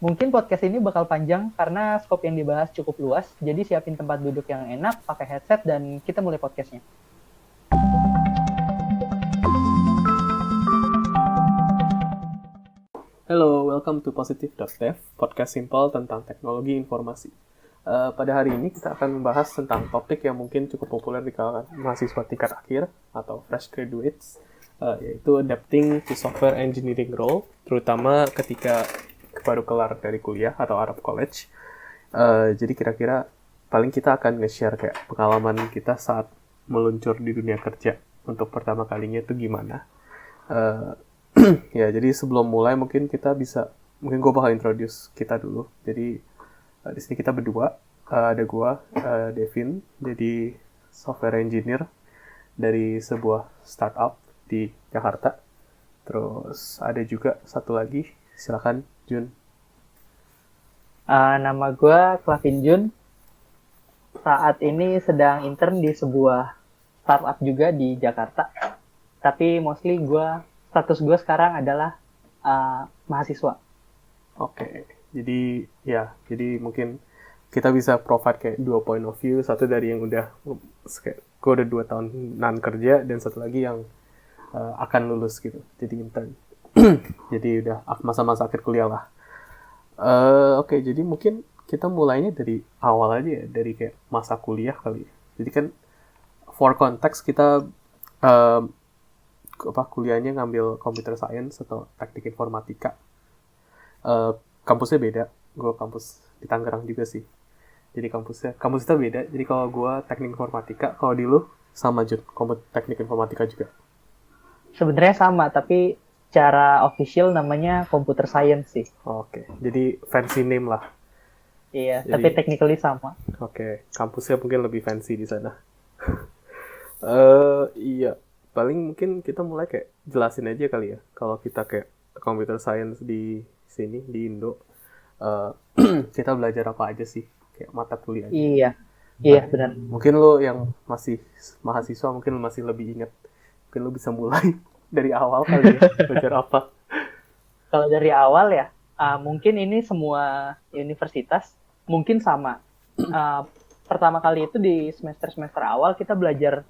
Mungkin podcast ini bakal panjang karena skop yang dibahas cukup luas, jadi siapin tempat duduk yang enak, pakai headset, dan kita mulai podcastnya. Hello, welcome to Positive.dev, podcast simple tentang teknologi informasi. Pada hari ini kita akan membahas tentang topik yang mungkin cukup populer di kalangan mahasiswa tingkat akhir atau fresh graduates, yaitu adapting to software engineering role, terutama ketika baru kelar dari kuliah atau out of college. Jadi kira-kira paling kita akan nge-share kayak pengalaman kita saat meluncur di dunia kerja untuk pertama kalinya itu gimana. Ya, jadi sebelum mulai mungkin gue bakal introduce kita dulu. Jadi di sini kita berdua, ada gue, Devin, jadi software engineer dari sebuah startup di Jakarta. Terus ada juga satu lagi, silakan Jun. Nama gue Clavin Jun. Saat ini sedang intern di sebuah startup juga di Jakarta. Tapi mostly status gue sekarang adalah mahasiswa. Oke, jadi mungkin kita bisa provide kayak dua point of view, satu dari yang gue udah 2 tahun kerja, dan satu lagi yang akan lulus gitu, jadi intern. Jadi udah masa-masa akhir kuliah lah. Oke, jadi mungkin kita mulainya dari awal aja ya, dari kayak masa kuliah kali ya. Jadi kan for context kita kuliahnya ngambil computer science atau teknik informatika. Kampusnya beda, gue kampus di Tangerang juga sih. Jadi kampusnya beda. Jadi kalau gue teknik informatika, kalau di lu sama Jun, teknik informatika juga. Sebenarnya sama, tapi secara official namanya computer science sih. Oke, jadi fancy name lah. Iya, jadi, tapi technically sama. Oke, kampusnya mungkin lebih fancy di sana. Iya, paling mungkin kita mulai kayak jelasin aja kali ya. Kalau kita kayak computer science di sini, di Indo, kita belajar apa aja sih? Kayak mata kuliahnya. Iya, benar. Mungkin lo yang masih mahasiswa, mungkin lo masih lebih ingat. Mungkin lo bisa mulai dari awal kali ya, belajar apa? Kalau dari awal ya, mungkin ini semua universitas mungkin sama. Pertama kali itu di semester awal kita belajar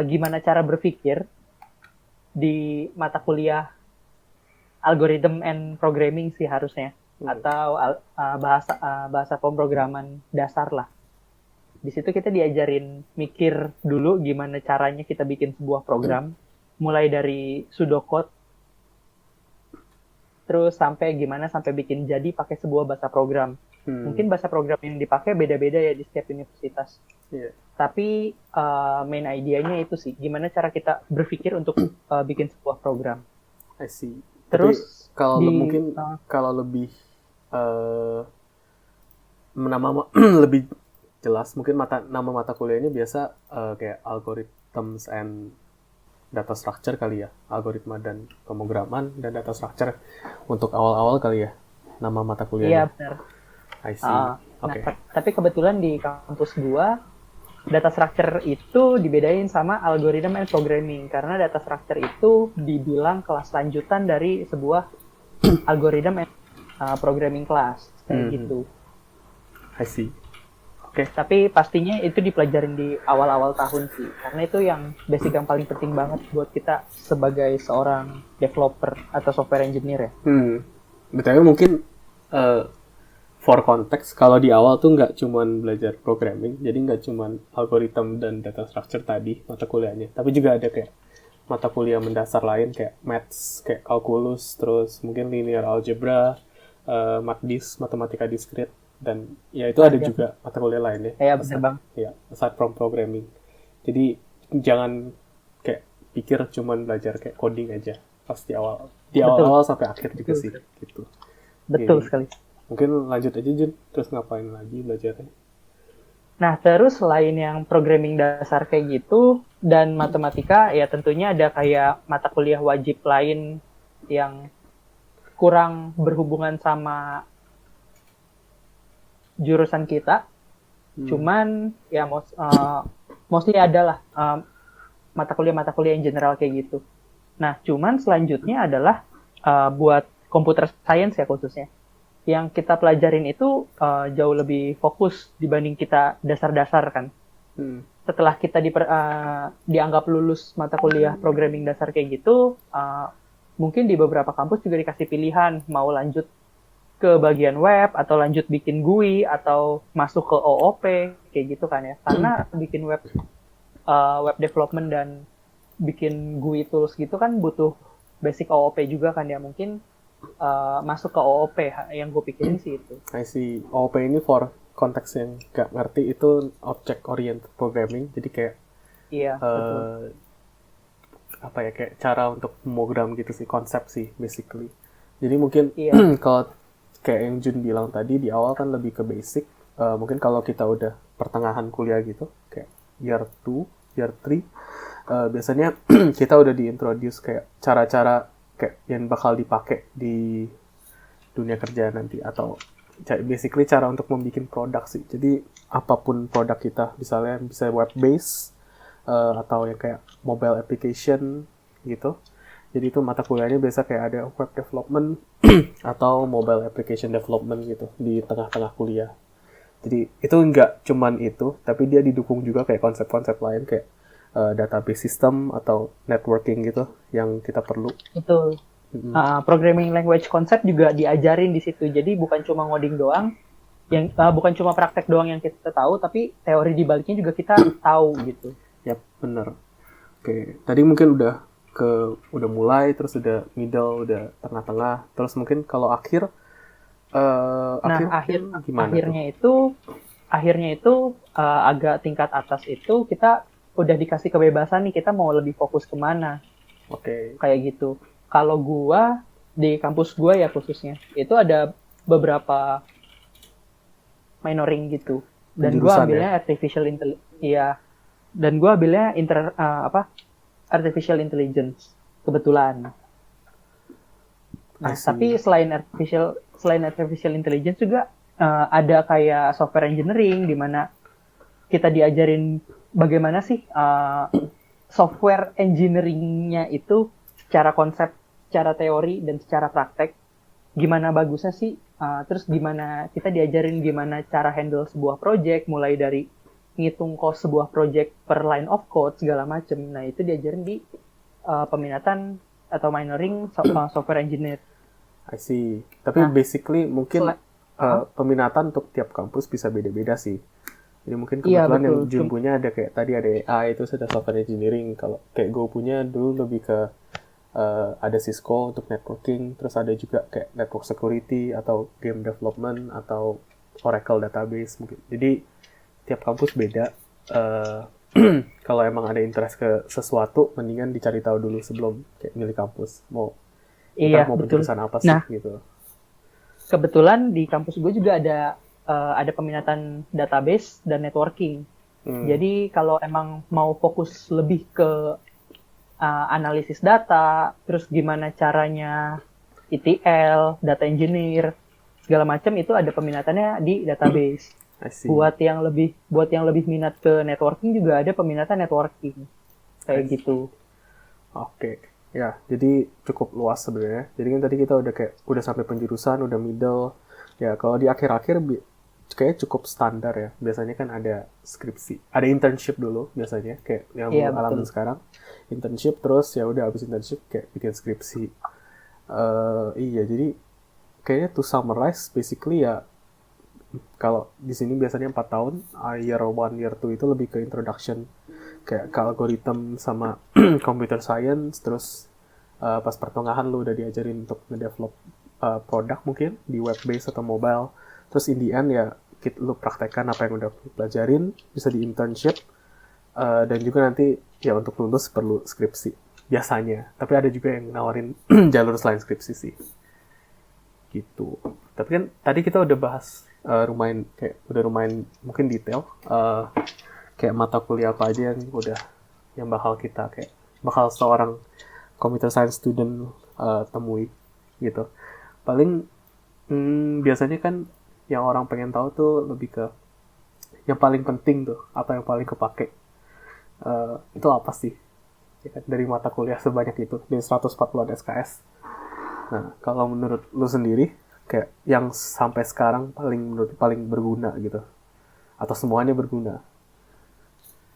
gimana cara berpikir di mata kuliah algorithm and programming sih harusnya, atau bahasa pemrograman dasar lah. Di situ kita diajarin mikir dulu gimana caranya kita bikin sebuah program, mulai dari pseudocode, terus sampai bikin jadi pakai sebuah bahasa program. Mungkin bahasa program yang dipakai beda-beda ya di setiap universitas. Yeah. Tapi main idenya itu sih, gimana cara kita berpikir untuk bikin sebuah program. I see. Terus kalau lebih lebih jelas, mungkin nama mata kuliahnya biasa kayak algorithms and data structure kali ya, algoritma dan pemrograman dan data structure untuk awal-awal kali ya, nama mata kuliahnya. Iya, benar. I see. Okay. Nah, tapi kebetulan di kampus gua data structure itu dibedain sama algorithm and programming, karena data structure itu dibilang kelas lanjutan dari sebuah algorithm and programming class kayak gitu. I see. Oke. Tapi pastinya itu dipelajarin di awal-awal tahun sih, karena itu yang basic yang paling penting banget buat kita sebagai seorang developer atau software engineer ya. Betul, mungkin for context, kalau di awal tuh nggak cuman belajar programming, jadi nggak cuman algorithm dan data structure tadi mata kuliahnya, tapi juga ada kayak mata kuliah mendasar lain kayak maths, kayak calculus, terus mungkin linear algebra, matdis, matematika diskrit, dan ya itu ada juga mata kuliah lainnya. Iya, benar bang. Ya, aside from programming. Jadi jangan kayak pikir cuman belajar kayak coding aja pas di awal sampai akhir juga sih gitu. Betul sekali. Mungkin lanjut aja Jun, terus ngapain lagi belajarnya? Nah, terus selain yang programming dasar kayak gitu dan matematika, ya tentunya ada kayak mata kuliah wajib lain yang kurang berhubungan sama jurusan kita. Cuman ya mostly adalah mata kuliah yang general kayak gitu. Nah, cuman selanjutnya adalah buat computer science ya khususnya. yang kita pelajarin itu jauh lebih fokus dibanding kita dasar-dasar kan. Setelah kita dianggap lulus mata kuliah programming dasar kayak gitu, mungkin di beberapa kampus juga dikasih pilihan mau lanjut ke bagian web atau lanjut bikin GUI atau masuk ke OOP kayak gitu kan ya. Karena bikin web development dan bikin GUI tools gitu kan butuh basic OOP juga kan ya. Mungkin masuk ke OOP yang gue pikirin sih itu. I see. OOP ini for konteks yang gak ngerti itu object oriented programming. Jadi kayak apa ya, kayak cara untuk program gitu sih, konsep sih basically. Jadi mungkin kalau kayak yang Jun bilang tadi di awal kan lebih ke basic. Mungkin kalau kita udah pertengahan kuliah gitu, kayak year 2, year 3, biasanya kita udah diintroduce kayak cara-cara kayak yang bakal dipakai di dunia kerja nanti, atau basically cara untuk membuat produk sih. Jadi apapun produk kita, misalnya bisa web based atau yang kayak mobile application gitu. Jadi itu mata kuliahnya biasa kayak ada web development atau mobile application development gitu di tengah-tengah kuliah. Jadi itu nggak cuman itu, tapi dia didukung juga kayak konsep-konsep lain kayak database system atau networking gitu yang kita perlu. Betul. Programming language concept juga diajarin di situ. Jadi bukan cuma ngoding doang, yang bukan cuma praktek doang yang kita tahu, tapi teori di baliknya juga kita tahu gitu. Yap, bener. Oke, tadi mungkin udah mulai, terus udah middle, udah tengah-tengah, terus mungkin kalau akhir gimana akhirnya itu agak tingkat atas itu kita udah dikasih kebebasan nih, kita mau lebih fokus kemana. Kayak gitu. Kalau gua di kampus gua ya khususnya itu ada beberapa minoring gitu, dan gua ambilnya artificial intelligence. Iya, dan gua ambilnya artificial intelligence kebetulan. Nah, tapi selain artificial intelligence juga ada kayak software engineering di mana kita diajarin bagaimana sih software engineering-nya itu secara konsep, secara teori, dan secara praktek. Gimana bagusnya sih, terus gimana kita diajarin gimana cara handle sebuah project, mulai dari ngitung cost sebuah project per line of code, segala macem. Nah, itu diajarin di peminatan atau minoring software engineer. I see. Tapi basically mungkin peminatan untuk tiap kampus bisa beda-beda sih. Jadi mungkin kebetulan yang Jun punya ada kayak tadi ada AI, itu sudah software engineering. Kalau kayak gue punya dulu lebih ke ada Cisco untuk networking, terus ada juga kayak network security atau game development atau Oracle database mungkin. Jadi tiap kampus beda. Kalau emang ada interest ke sesuatu, mendingan dicari tahu dulu sebelum kayak milih kampus. Mau penjurusan apa sih gitu. Kebetulan di kampus gue juga ada peminatan database dan networking. Jadi kalau emang mau fokus lebih ke analisis data, terus gimana caranya ETL, data engineer, segala macam, itu ada peminatannya di database. Buat yang lebih minat ke networking juga ada peminatan networking. Kayak gitu. Oke. Ya, jadi cukup luas sebenarnya. Jadi kan tadi kita udah sampai penjurusan, udah middle. Ya, kalau di akhir-akhir kayaknya cukup standar ya. Biasanya kan ada skripsi, ada internship dulu biasanya, kayak yang alamin sekarang. Internship, terus ya udah habis internship kayak bikin skripsi. Jadi kayaknya to summarize basically ya, kalau di sini biasanya 4 tahun, year 1, year 2 itu lebih ke introduction kayak ke algoritma sama computer science, terus pas pertengahan lu udah diajarin untuk ngedevelop produk mungkin di web based atau mobile, terus in the end ya lu praktekkan apa yang udah lu pelajarin, bisa di internship, dan juga nanti ya untuk lulus perlu skripsi biasanya, tapi ada juga yang nawarin jalur selain skripsi sih gitu. Tapi kan tadi kita udah bahas lumayan mungkin detail, kayak mata kuliah apa aja yang bakal seorang computer science student temui gitu. Paling biasanya kan yang orang pengen tahu tuh lebih ke yang paling penting tuh, apa yang paling kepake, itu apa sih ya kan, dari mata kuliah sebanyak itu, dari 140 SKS. Nah, kalau menurut lu sendiri, kayak yang sampai sekarang paling berguna gitu, atau semuanya berguna?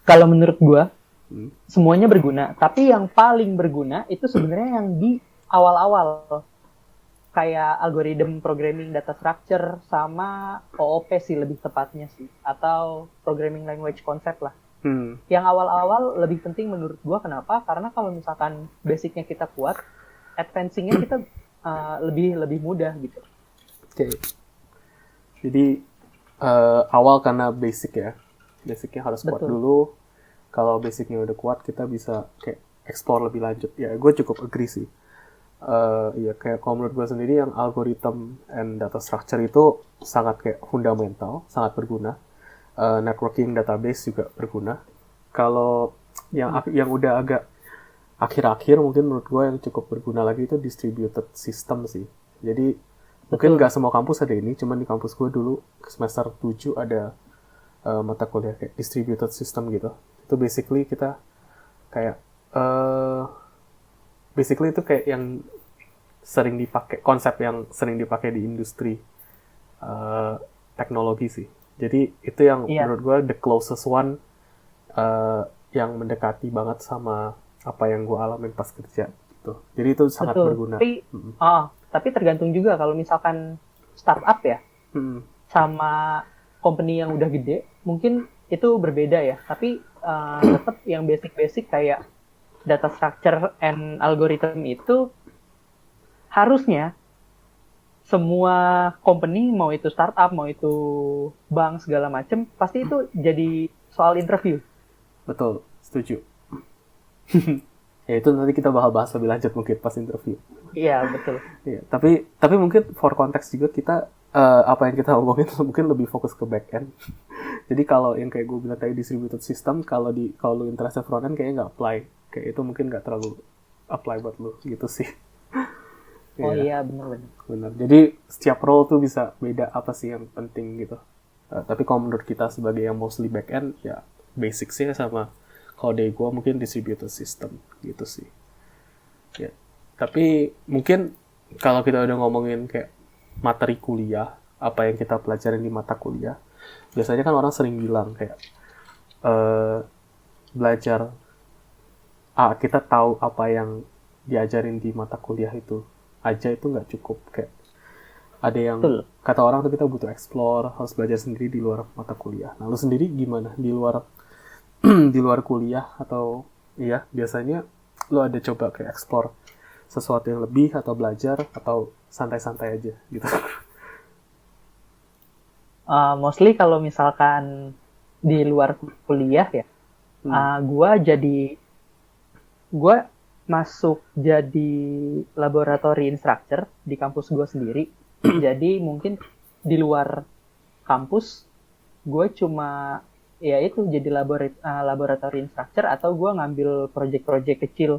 Kalau menurut gue, Hmm. semuanya berguna. Tapi yang paling berguna itu sebenarnya yang di awal-awal. Kayak algorithm programming data structure sama OOP sih lebih tepatnya sih. Atau programming language concept lah. Yang awal-awal lebih penting menurut gue. Kenapa? Karena kalau misalkan basicnya kita kuat, advancing-nya kita lebih mudah gitu. Oke. Jadi awal karena basicnya harus kuat Betul. dulu. Kalau basicnya udah kuat, kita bisa kayak explore lebih lanjut. Ya, gue cukup agree sih. Ya kayak kalau menurut gue sendiri yang algorithm and data structure itu sangat kayak fundamental, sangat berguna. Networking database juga berguna. Kalau yang udah agak akhir-akhir, mungkin menurut gue yang cukup berguna lagi itu distributed system sih. Jadi mungkin nggak semua kampus ada ini, cuman di kampus gue dulu semester 7 ada mata kuliah kayak distributed system gitu. Itu basically kita kayak basically itu kayak yang sering dipakai, konsep yang sering dipakai di industri teknologi sih. Jadi itu yang menurut gue the closest one yang mendekati banget sama apa yang gue alamin pas kerja gitu. Jadi itu sangat berguna. Tapi tergantung juga kalau misalkan startup ya, sama company yang udah gede, mungkin itu berbeda ya. Tapi tetap yang basic-basic kayak data structure and algorithm itu harusnya semua company, mau itu startup, mau itu bank segala macem, pasti itu jadi soal interview. Betul, setuju. Ya itu nanti kita bahas lebih lanjut mungkin pas interview. Iya, betul. Ya, tapi mungkin for konteks juga kita apa yang kita omongin mungkin lebih fokus ke back end. Jadi kalau yang kayak gue bilang tadi distributed system, kalau lu interest front end kayaknya nggak apply. Kayak itu mungkin nggak terlalu apply buat lu gitu sih. Oh iya, benar. Jadi setiap role tuh bisa beda apa sih yang penting gitu. Tapi kalau menurut kita sebagai yang mostly back end, ya basic sih sama. Kalau dari gue mungkin distributed system gitu sih. Ya. Tapi mungkin kalau kita udah ngomongin kayak materi kuliah, apa yang kita pelajarin di mata kuliah, biasanya kan orang sering bilang kayak belajar kita tahu apa yang diajarin di mata kuliah itu aja itu nggak cukup. Kayak ada yang kata orang tuh kita butuh explore, harus belajar sendiri di luar mata kuliah. Nah, lu sendiri gimana di luar di luar kuliah? Atau iya biasanya lu ada coba kayak explore sesuatu yang lebih atau belajar atau santai-santai aja gitu? Mostly kalau misalkan di luar kuliah ya, gue masuk jadi laboratory instructor di kampus gue sendiri. Jadi mungkin di luar kampus gue cuma ya itu jadi laboratory instructor, atau gue ngambil project-project kecil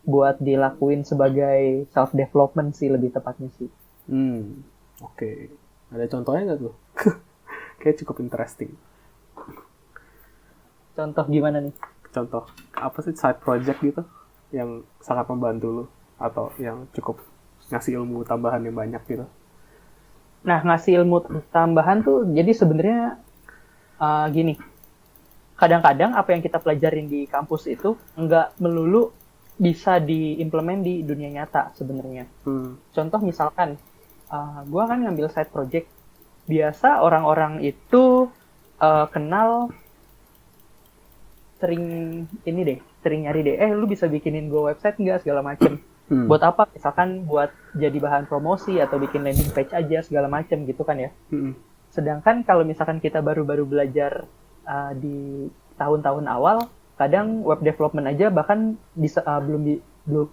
buat dilakuin sebagai self development sih lebih tepatnya sih. Oke. Ada contohnya nggak tuh? Kayak cukup interesting. Contoh gimana nih? Contoh apa sih side project gitu yang sangat membantu lu atau yang cukup ngasih ilmu tambahan yang banyak gitu? Nah, ngasih ilmu tambahan tuh jadi sebenarnya gini. Kadang-kadang apa yang kita pelajarin di kampus itu nggak melulu bisa diimplement di dunia nyata sebenarnya. Contoh misalkan, gue kan ngambil side project. Biasa orang-orang itu kenal sering nyari deh, lu bisa bikinin gue website nggak, segala macem. Buat apa? Misalkan buat jadi bahan promosi atau bikin landing page aja segala macem gitu kan ya. Sedangkan kalau misalkan kita baru-baru belajar di tahun-tahun awal, kadang web development aja bahkan belum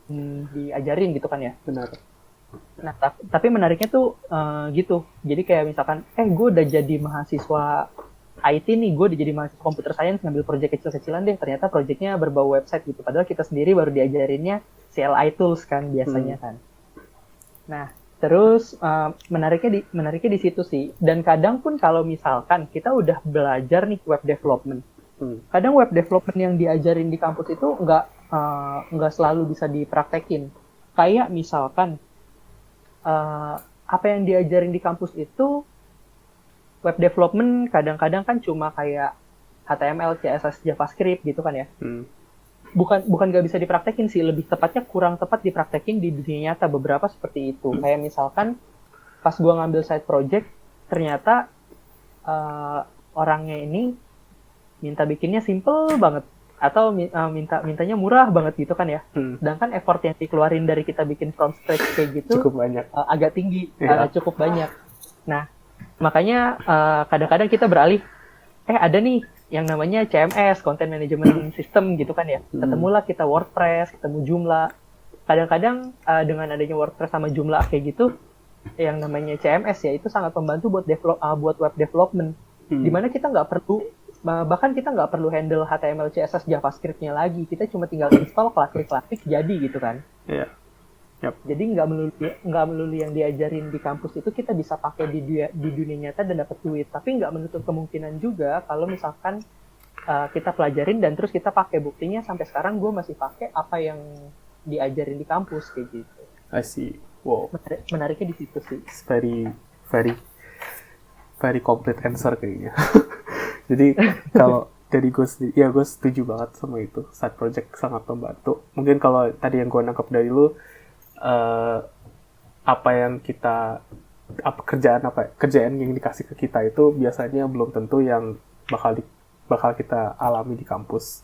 diajarin gitu kan ya. Benar. Nah, tapi menariknya tuh gitu. Jadi kayak misalkan, gue udah jadi mahasiswa IT nih, gue udah jadi mahasiswa computer science, ngambil project kecil-kecilan deh, ternyata projectnya berbau website gitu. Padahal kita sendiri baru diajarinnya CLI tools kan biasanya kan. Nah, terus menariknya di situ sih. Dan kadang pun kalau misalkan kita udah belajar nih web development, kadang web development yang diajarin di kampus itu nggak selalu bisa dipraktekin. Kayak misalkan apa yang diajarin di kampus itu web development kadang-kadang kan cuma kayak HTML, CSS, JavaScript gitu kan ya. Bukan nggak bisa dipraktekin sih, lebih tepatnya kurang tepat dipraktekin di dunia nyata, beberapa seperti itu. Kayak misalkan pas gue ngambil side project, ternyata orangnya ini minta bikinnya simple banget atau mintanya murah banget gitu kan ya. Sedangkan effort yang dikeluarin dari kita bikin from scratch kayak gitu cukup banyak, agak tinggi, cukup banyak. Nah, makanya kadang-kadang kita beralih, ada nih yang namanya CMS, Content Management System gitu kan ya. Ketemulah kita WordPress, ketemu Joomla. Kadang-kadang dengan adanya WordPress sama Joomla kayak gitu, yang namanya CMS ya, itu sangat membantu buat web development. Dimana kita nggak perlu, bahkan kita nggak perlu handle HTML, CSS, JavaScript-nya lagi. Kita cuma tinggal install, klik-klik, jadi gitu kan. Iya. Yep. Jadi nggak melulu yang diajarin di kampus itu kita bisa pakai di dunia nyata dan dapat duit. Tapi nggak menutup kemungkinan juga kalau misalkan kita pelajarin dan terus kita pakai. Buktinya sampai sekarang gue masih pakai apa yang diajarin di kampus kayak gitu. I see. Wow. Menariknya di situ sih. It's very very complete answer kayaknya. Jadi kalau dari gue sendiri, ya gue setuju banget sama itu. Side project sangat membantu. Mungkin kalau tadi yang gue nangkep dari lu, kerjaan yang dikasih ke kita itu biasanya belum tentu yang bakal kita alami di kampus.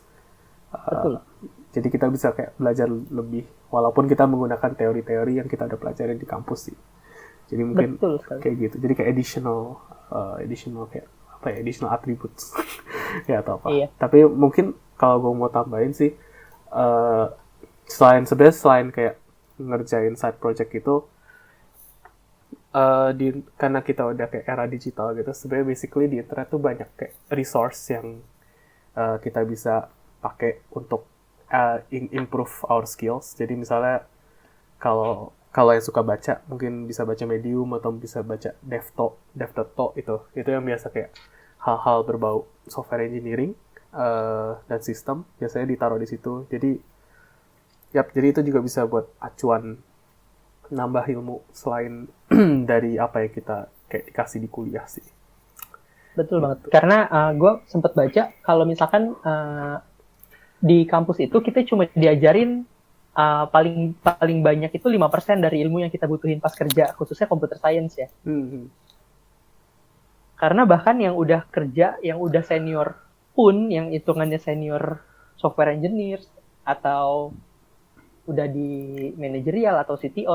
Betul. Jadi kita bisa kayak belajar lebih walaupun kita menggunakan teori-teori yang kita udah pelajarin di kampus sih. Jadi mungkin kayak gitu. Jadi kayak additional kayak additional attributes ya atau apa. Iya. Tapi mungkin kalau gue mau tambahin sih, selain kayak ngerjain side project itu, karena kita udah kayak era digital gitu, sebenarnya basically di internet tuh banyak kayak resource yang kita bisa pakai untuk improve our skills. Jadi misalnya kalau yang suka baca mungkin bisa baca Medium atau bisa baca Dev.to itu yang biasa kayak hal-hal berbau software engineering dan sistem biasanya ditaruh di situ. Jadi itu juga bisa buat acuan nambah ilmu selain dari apa yang kita kayak dikasih di kuliah sih. Betul banget. Karena gue sempat baca kalau misalkan di kampus itu kita cuma diajarin paling banyak itu 5% dari ilmu yang kita butuhin pas kerja, khususnya computer science ya. Karena bahkan yang udah kerja, yang udah senior pun, yang hitungannya senior software engineer atau udah di manajerial atau CTO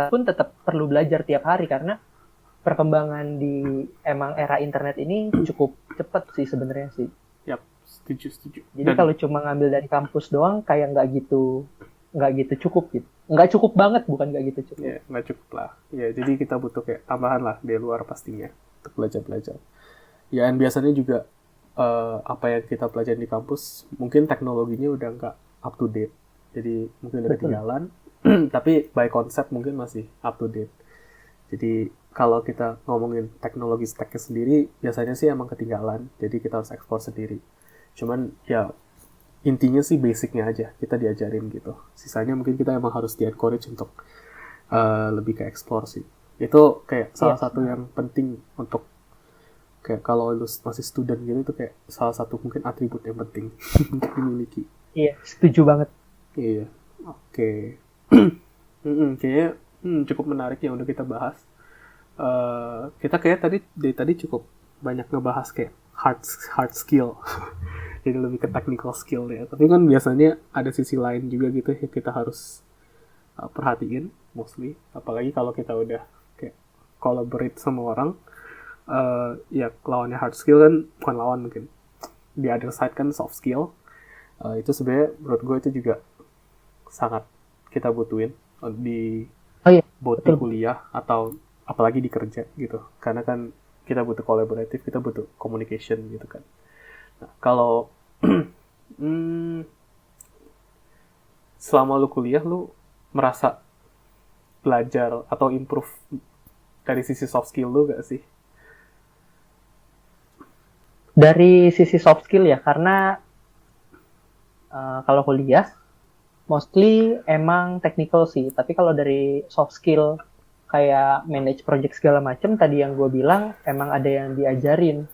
pun tetap perlu belajar tiap hari karena perkembangan di emang era internet ini cukup cepat sih sebenarnya sih. Yap, setuju. Jadi kalau cuma ngambil dari kampus doang kayak nggak gitu cukup gitu. Nggak cukup banget, bukan nggak gitu cukup. Ya, nggak cukup lah. Ya, jadi kita butuh kayak tambahan lah di luar pastinya untuk belajar. Ya, dan biasanya juga apa yang kita pelajari di kampus mungkin teknologinya udah nggak up to date. Jadi mungkin udah ketinggalan, tapi by konsep mungkin masih up to date. Jadi kalau kita ngomongin teknologi stack-nya sendiri, biasanya sih emang ketinggalan, jadi kita harus ekspor sendiri. Cuman ya intinya sih basicnya aja, kita diajarin gitu. Sisanya mungkin kita emang harus di-encourage untuk lebih ke eksplor sih. Itu kayak salah satu yang penting untuk kayak kalau lu masih student gitu, itu kayak salah satu mungkin atribut yang penting untuk dimiliki. Iya, setuju banget. Iya, oke. Kayaknya cukup menarik yang udah kita bahas. Kita kayak tadi cukup banyak ngebahas kayak hard skill. Jadi lebih ke technical skill ya. Tapi kan biasanya ada sisi lain juga gitu yang kita harus perhatiin mostly. Apalagi kalau kita udah kayak collaborate sama orang. Ya lawannya hard skill kan, bukan lawan mungkin. The other side kan soft skill. Itu sebenarnya menurut gue itu juga sangat kita butuhin di kuliah atau apalagi di kerja gitu, karena kan kita butuh kolaboratif, kita butuh communication gitu kan. Nah, kalau selama lu kuliah, lu merasa belajar atau improve dari sisi soft skill lu gak sih? Dari sisi soft skill ya, karena kalau kuliah mostly emang technical sih, tapi kalau dari soft skill kayak manage project segala macam tadi yang gue bilang emang ada yang diajarin.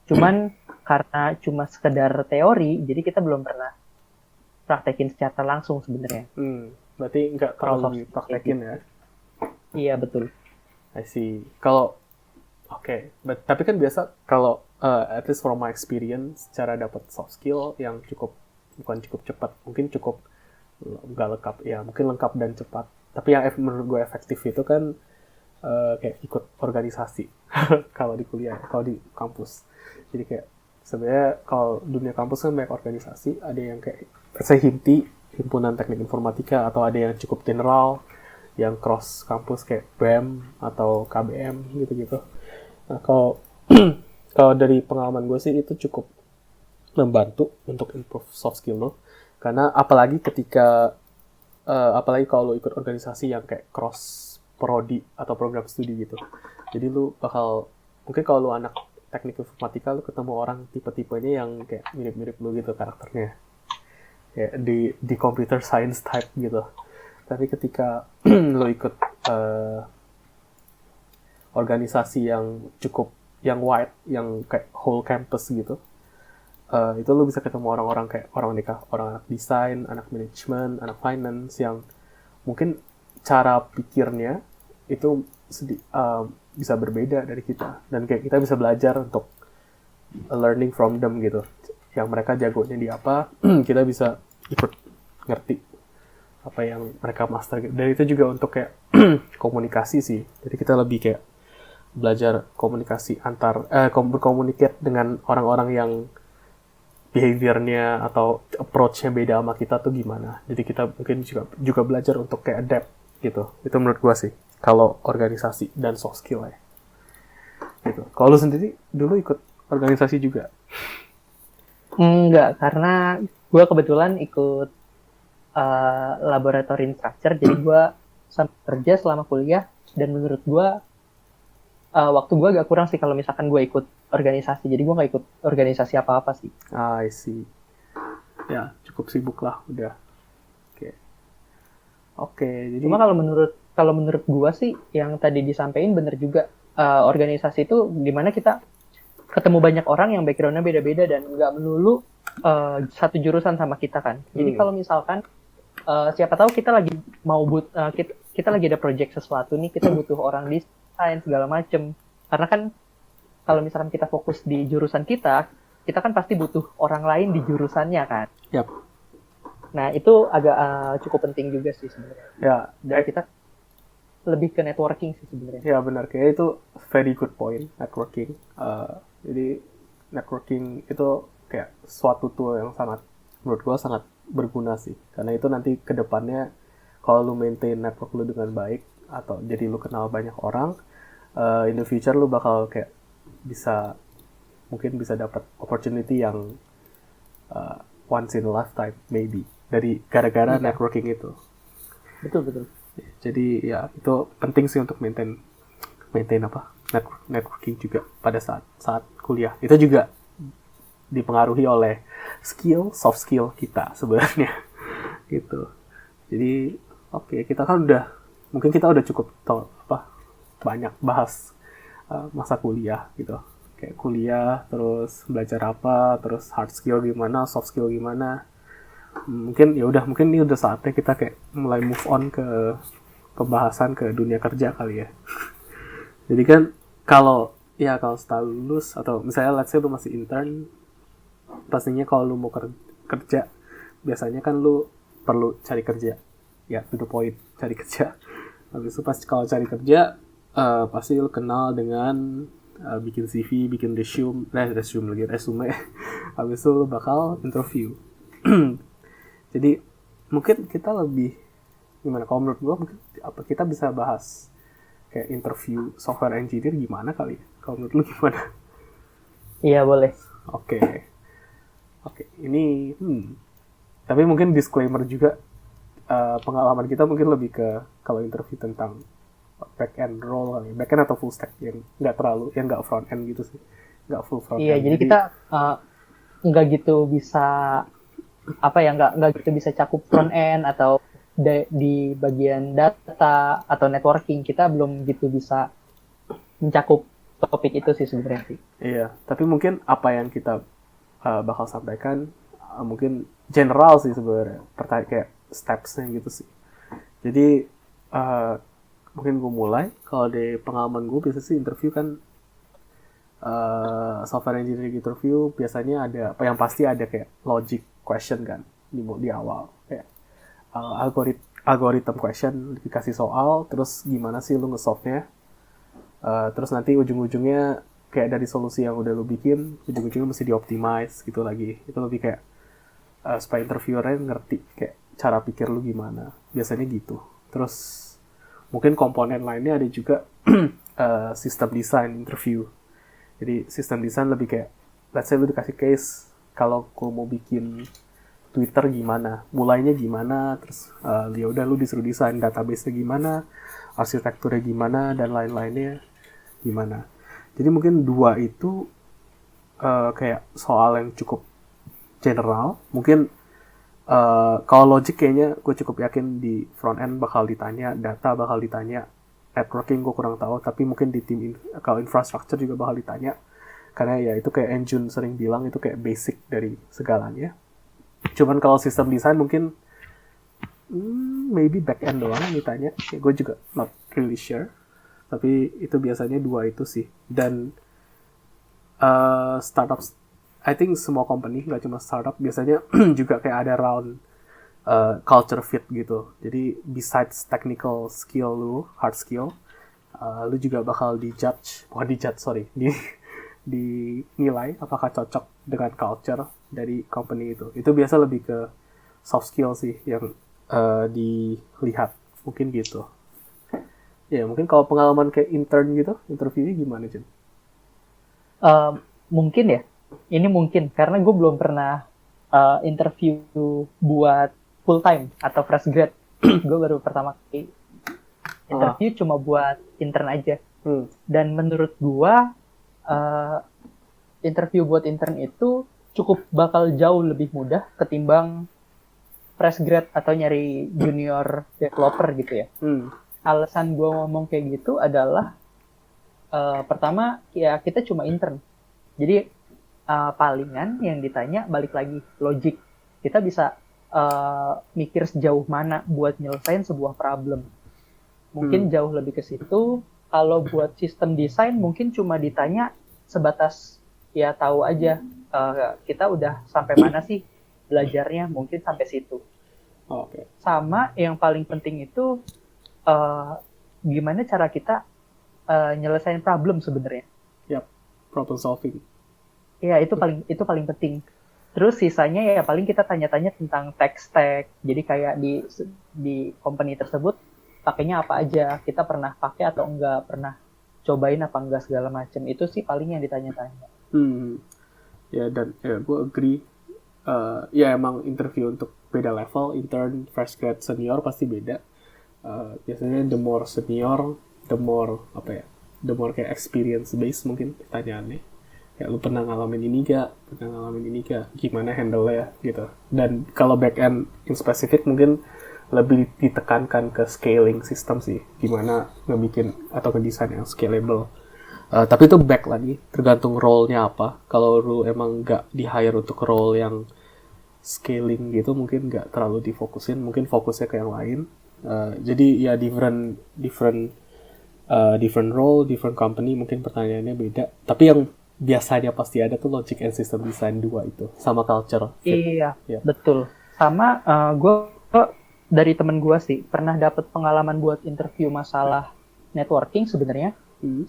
Cuman karena cuma sekedar teori, jadi kita belum pernah praktekin secara langsung sebenarnya. Berarti nggak Kalau terlalu dipraktekin ya? Iya betul. I see. Kalau tapi kan biasa kalau at least from my experience, cara dapat soft skill yang bukan cukup cepat, mungkin cukup nggak lengkap, ya mungkin lengkap dan cepat. Tapi yang menurut gue efektif itu kan kayak ikut organisasi kalau di kuliah, kalau di kampus. Jadi kayak sebenarnya kalau dunia kampus kan banyak organisasi, ada yang kayak saya himpunan teknik informatika, atau ada yang cukup general, yang cross kampus kayak BEM atau KBM gitu-gitu. Nah, kalau dari pengalaman gue sih itu cukup membantu untuk improve soft skill lo. Karena apalagi kalau lo ikut organisasi yang kayak cross prodi atau program studi gitu. Jadi lo bakal, mungkin kalau lo anak teknik informatika, lo ketemu orang tipe-tipenya yang kayak mirip-mirip lo gitu karakternya. Kayak di computer science type gitu. Tapi ketika lo ikut organisasi yang wide, yang kayak whole campus gitu, itu lo bisa ketemu orang-orang kayak orang anak desain, anak manajemen, anak finance, yang mungkin cara pikirnya itu bisa berbeda dari kita, dan kayak kita bisa belajar untuk learning from them gitu. Yang mereka jagonya di apa, kita bisa ikut ngerti apa yang mereka master gitu. Dan itu juga untuk kayak komunikasi sih. Jadi kita lebih kayak belajar komunikasi berkomunikasi dengan orang-orang yang behaviornya atau approach-nya beda sama kita tuh gimana. Jadi kita mungkin juga belajar untuk kayak adapt gitu. Itu menurut gua sih kalau organisasi dan soft skill ya. Gitu. Kalau lu sendiri dulu ikut organisasi juga? Enggak, karena gue kebetulan ikut laboratory instructor, jadi gue sampai kerja selama kuliah, dan menurut gue waktu gue agak kurang sih kalau misalkan gue ikut organisasi, jadi gue nggak ikut organisasi apa-apa sih. I see. Ya, cukup sibuk lah udah. Oke, jadi Cuma kalau menurut gue sih yang tadi disampaikan bener juga, organisasi itu dimana kita ketemu banyak orang yang background-nya beda-beda dan nggak melulu satu jurusan sama kita kan. Jadi kalau misalkan siapa tahu kita lagi kita lagi ada project sesuatu nih, kita butuh orang desain segala macem. Karena kan kalau misalkan kita fokus di jurusan kita kan pasti butuh orang lain di jurusannya kan. Yap. Nah itu agak cukup penting juga sih sebenarnya. Ya, dan kita lebih ke networking sih sebenarnya. Ya benar, kayak itu very good point, networking. Jadi networking itu kayak suatu tool yang menurut gue sangat berguna sih, karena itu nanti kedepannya kalau lu maintain network lu dengan baik, atau jadi lu kenal banyak orang, in the future lu bakal kayak mungkin bisa dapat opportunity yang once in a lifetime maybe, dari gara-gara networking itu. Betul. Jadi ya itu penting sih untuk maintain networking juga pada saat kuliah. Itu juga dipengaruhi oleh soft skill kita sebenarnya gitu. Jadi kita kan mungkin kita udah cukup banyak bahas masa kuliah gitu. Kayak kuliah, terus belajar apa, terus hard skill gimana, soft skill gimana. Mungkin ini udah saatnya kita kayak mulai move on ke pembahasan ke dunia kerja kali ya. Jadi kan kalau setelah lulus, atau misalnya let's say lu masih intern, pastinya kalau lu mau kerja, biasanya kan lu perlu cari kerja. Ya, to the point, cari kerja. Habis itu kalau cari kerja, pasti lu kenal dengan bikin CV, bikin resume. Habis itu lu bakal interview. Jadi mungkin kita lebih gimana? Kalau menurut gua mungkin kita bisa bahas kayak interview software engineer gimana kali? Kalau menurut lu gimana? Iya boleh. Oke. Ini tapi mungkin disclaimer juga, pengalaman kita mungkin lebih ke kalau interview tentang back end role kali, back end atau full stack, yang nggak front end gitu sih, nggak full front end. Iya, jadi kita nggak gitu bisa nggak gitu bisa cakup front end atau di bagian data atau networking kita belum gitu bisa mencakup topik itu sih sebenarnya sih. Iya, tapi mungkin apa yang kita bakal sampaikan mungkin general sih sebenarnya, pertanyaan kayak steps-nya gitu sih. Jadi mungkin gue mulai. Kalau di pengalaman gue biasa sih interview kan software engineering interview biasanya ada apa yang pasti ada kayak logic question kan di awal kayak algorithm question, dikasih soal terus gimana sih lu nge-solve-nya. Terus nanti ujung-ujungnya kayak dari solusi yang udah lu bikin ujung-ujungnya mesti dioptimize gitu lagi. Itu lebih kayak supaya interviewernya ngerti kayak cara pikir lu gimana, biasanya gitu. Terus mungkin komponen lainnya ada juga sistem design interview. Jadi sistem desain lebih kayak, let's say lu dikasih case, kalau gue mau bikin Twitter gimana, mulainya gimana, terus ya udah lu disuruh desain database-nya gimana, arsitekturnya gimana, dan lain-lainnya gimana. Jadi mungkin dua itu kayak soal yang cukup general. Mungkin kalau logic kayaknya gue cukup yakin di front end bakal ditanya, data bakal ditanya, networking gue kurang tahu, tapi mungkin di tim kalau infrastructure juga bakal ditanya, karena ya itu kayak Enjun sering bilang itu kayak basic dari segalanya. Cuman kalau sistem desain mungkin maybe back end doang ditanya, ya, gue juga not really sure, tapi itu biasanya dua itu sih. Dan startups, I think semua company nggak cuma startup biasanya juga kayak ada round culture fit gitu. Jadi besides technical skill lu, hard skill, lu juga bakal dinilai apakah cocok dengan culture dari company itu. Itu biasa lebih ke soft skill sih yang dilihat, mungkin gitu. Ya mungkin kalau pengalaman kayak intern gitu, interviewnya gimana Jun? Mungkin ya, ini mungkin karena gue belum pernah interview buat full time atau fresh grad. Gue baru pertama kali interview cuma buat intern aja. Dan menurut gue interview buat intern itu cukup bakal jauh lebih mudah ketimbang fresh grad atau nyari junior developer gitu ya. Alasan gue ngomong kayak gitu adalah pertama ya kita cuma intern. Jadi palingan yang ditanya balik lagi logik. Kita bisa mikir sejauh mana buat nyelesain sebuah problem. Mungkin jauh lebih ke situ. Kalau buat sistem desain mungkin cuma ditanya sebatas ya tahu aja kita udah sampai mana sih belajarnya, mungkin sampai situ. Okay. Sama yang paling penting itu gimana cara kita nyelesain problem sebenarnya. Yap, problem solving. Iya, itu paling penting. Terus sisanya ya paling kita tanya-tanya tentang tech stack. Jadi kayak di company tersebut pakainya apa aja, kita pernah pakai atau enggak, pernah cobain apa enggak segala macam. Itu sih paling yang ditanya-tanya. Ya dan ya gue agree. Ya emang interview untuk beda level, intern, fresh grad, senior pasti beda. Biasanya the more senior, the more kayak experience based mungkin pertanyaannya. Kayak lu pernah ngalamin ini gak, gimana handle-nya gitu. Dan kalau back end in specific mungkin lebih ditekankan ke scaling system sih, gimana ngebikin atau ngedesain yang scalable. Tapi itu back lagi, tergantung role-nya apa. Kalau lu emang gak di-hire untuk role yang scaling gitu, mungkin gak terlalu difokusin, mungkin fokusnya ke yang lain. Jadi ya different role, different company, mungkin pertanyaannya beda. Tapi yang biasanya pasti ada tuh logic and system design 2 itu, sama culture fit. Iya, betul. Sama gue dari temen gue sih pernah dapat pengalaman buat interview masalah networking sebenarnya.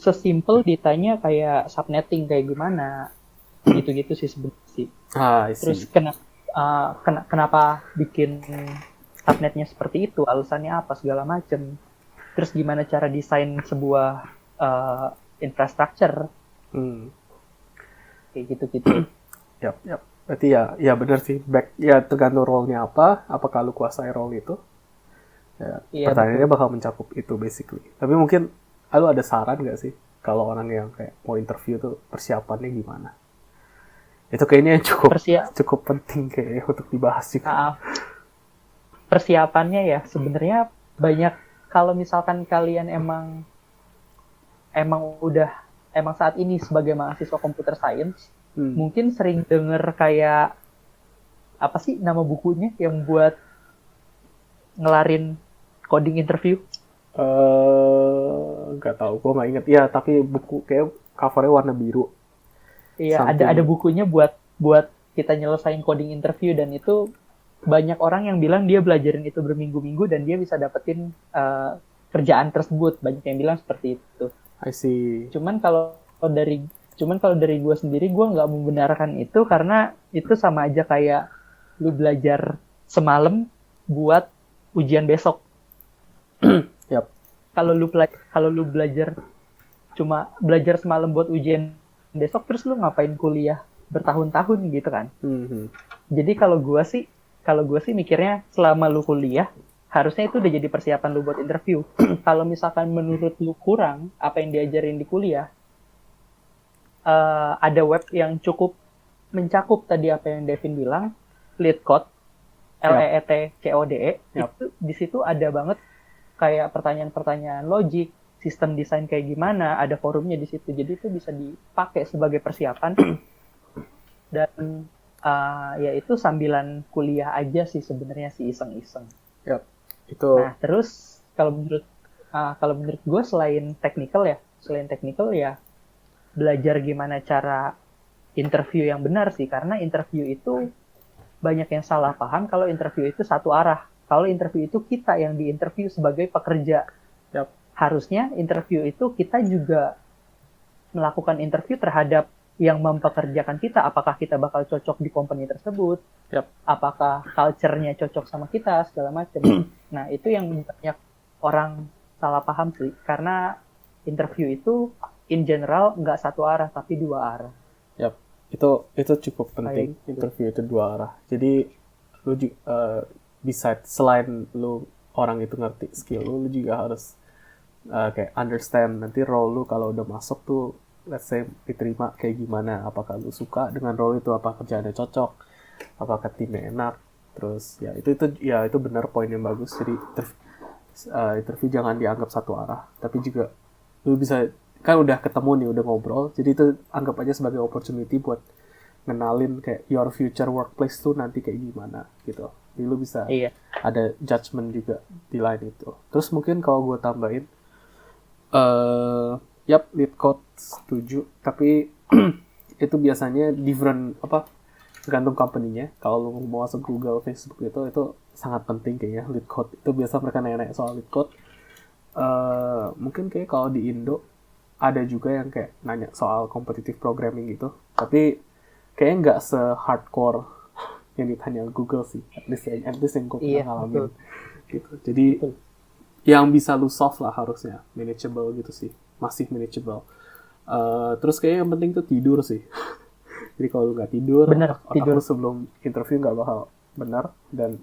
Sesimpel ditanya kayak subnetting kayak gimana, gitu-gitu sih sebenarnya sih. Terus kenapa bikin subnetnya seperti itu, alasannya apa segala macem. Terus gimana cara desain sebuah infrastructure. Kayak gitu-gitu. Yap. Berarti ya benar sih. Back ya tergantung role-nya apa. Apakah lu kuasai role itu? Ya, iya, pertanyaannya betul. Bakal mencakup itu basically. Tapi mungkin lu ada saran nggak sih kalau orang yang kayak mau interview tuh persiapannya gimana? Itu kayaknya cukup penting kayaknya untuk dibahas juga. persiapannya ya sebenarnya banyak. Kalau misalkan kalian emang saat ini sebagai mahasiswa computer science, mungkin sering denger kayak apa sih nama bukunya yang buat ngelarin coding interview? Nggak tahu, gue nggak inget. Ya, tapi buku kayak covernya warna biru. Iya, ada bukunya buat kita nyelesain coding interview, dan itu banyak orang yang bilang dia belajarin itu berminggu-minggu dan dia bisa dapetin kerjaan tersebut. Banyak yang bilang seperti itu. I see. Cuman kalau dari gue sendiri, gue nggak membenarkan itu, karena itu sama aja kayak lu belajar semalam buat ujian besok. Yap. Kalau lu belajar semalam buat ujian besok, terus lu ngapain kuliah bertahun-tahun gitu kan? Jadi kalau gue sih mikirnya selama lu kuliah, harusnya itu udah jadi persiapan lu buat interview. Kalau misalkan menurut lu kurang apa yang diajarin di kuliah, ada web yang cukup mencakup tadi apa yang Devin bilang, LeetCode, LEETCODE. Itu di situ ada banget kayak pertanyaan-pertanyaan logik, sistem desain kayak gimana, ada forumnya di situ. Jadi itu bisa dipakai sebagai persiapan. Dan ya itu sambilan kuliah aja sih sebenarnya, sih iseng-iseng. Yap. Itu. Nah, terus kalau menurut gue selain technical ya belajar gimana cara interview yang benar sih, karena interview itu banyak yang salah paham kalau interview itu satu arah. Kalau interview itu kita yang diinterview sebagai pekerja. Yep. Harusnya interview itu kita juga melakukan interview terhadap yang mempekerjakan kita. Apakah kita bakal cocok di company tersebut? Yep. Apakah culture-nya cocok sama kita, segala macam. Nah, itu yang banyak orang salah paham sih. Karena interview itu in general nggak satu arah, tapi dua arah. Yap. Itu cukup penting. Interview itu dua arah. Jadi lu selain lu orang itu ngerti skill lu juga harus kayak understand nanti role lu kalau udah masuk tuh, let's say diterima kayak gimana, apakah lu suka dengan role itu, apa kerjaannya cocok, apakah timnya enak. Terus ya itu benar poin yang bagus. Jadi interview jangan dianggap satu arah, tapi juga lu bisa kan udah ketemu nih, udah ngobrol, jadi itu anggap aja sebagai opportunity buat ngenalin kayak your future workplace tuh nanti kayak gimana gitu. Jadi lu bisa ada judgement juga di lain itu. Terus mungkin kalau gue tambahin, LeetCode setuju, tapi itu biasanya different tergantung company-nya. Kalau lu mau masuk Google, Facebook itu sangat penting kayaknya LeetCode. Itu biasa mereka nanya-nanya soal LeetCode. Mungkin kayak kalau di Indo ada juga yang kayak nanya soal competitive programming gitu, tapi kayaknya nggak se-hardcore yang ditanya Google sih, at least yang gue pernah ngalamin gitu. Jadi yang bisa lu solve lah harusnya, manageable gitu sih, masih manageable. Terus kayaknya yang penting tuh tidur sih. Jadi kalau lu nggak tidur, otak lu sebelum interview nggak bakal benar dan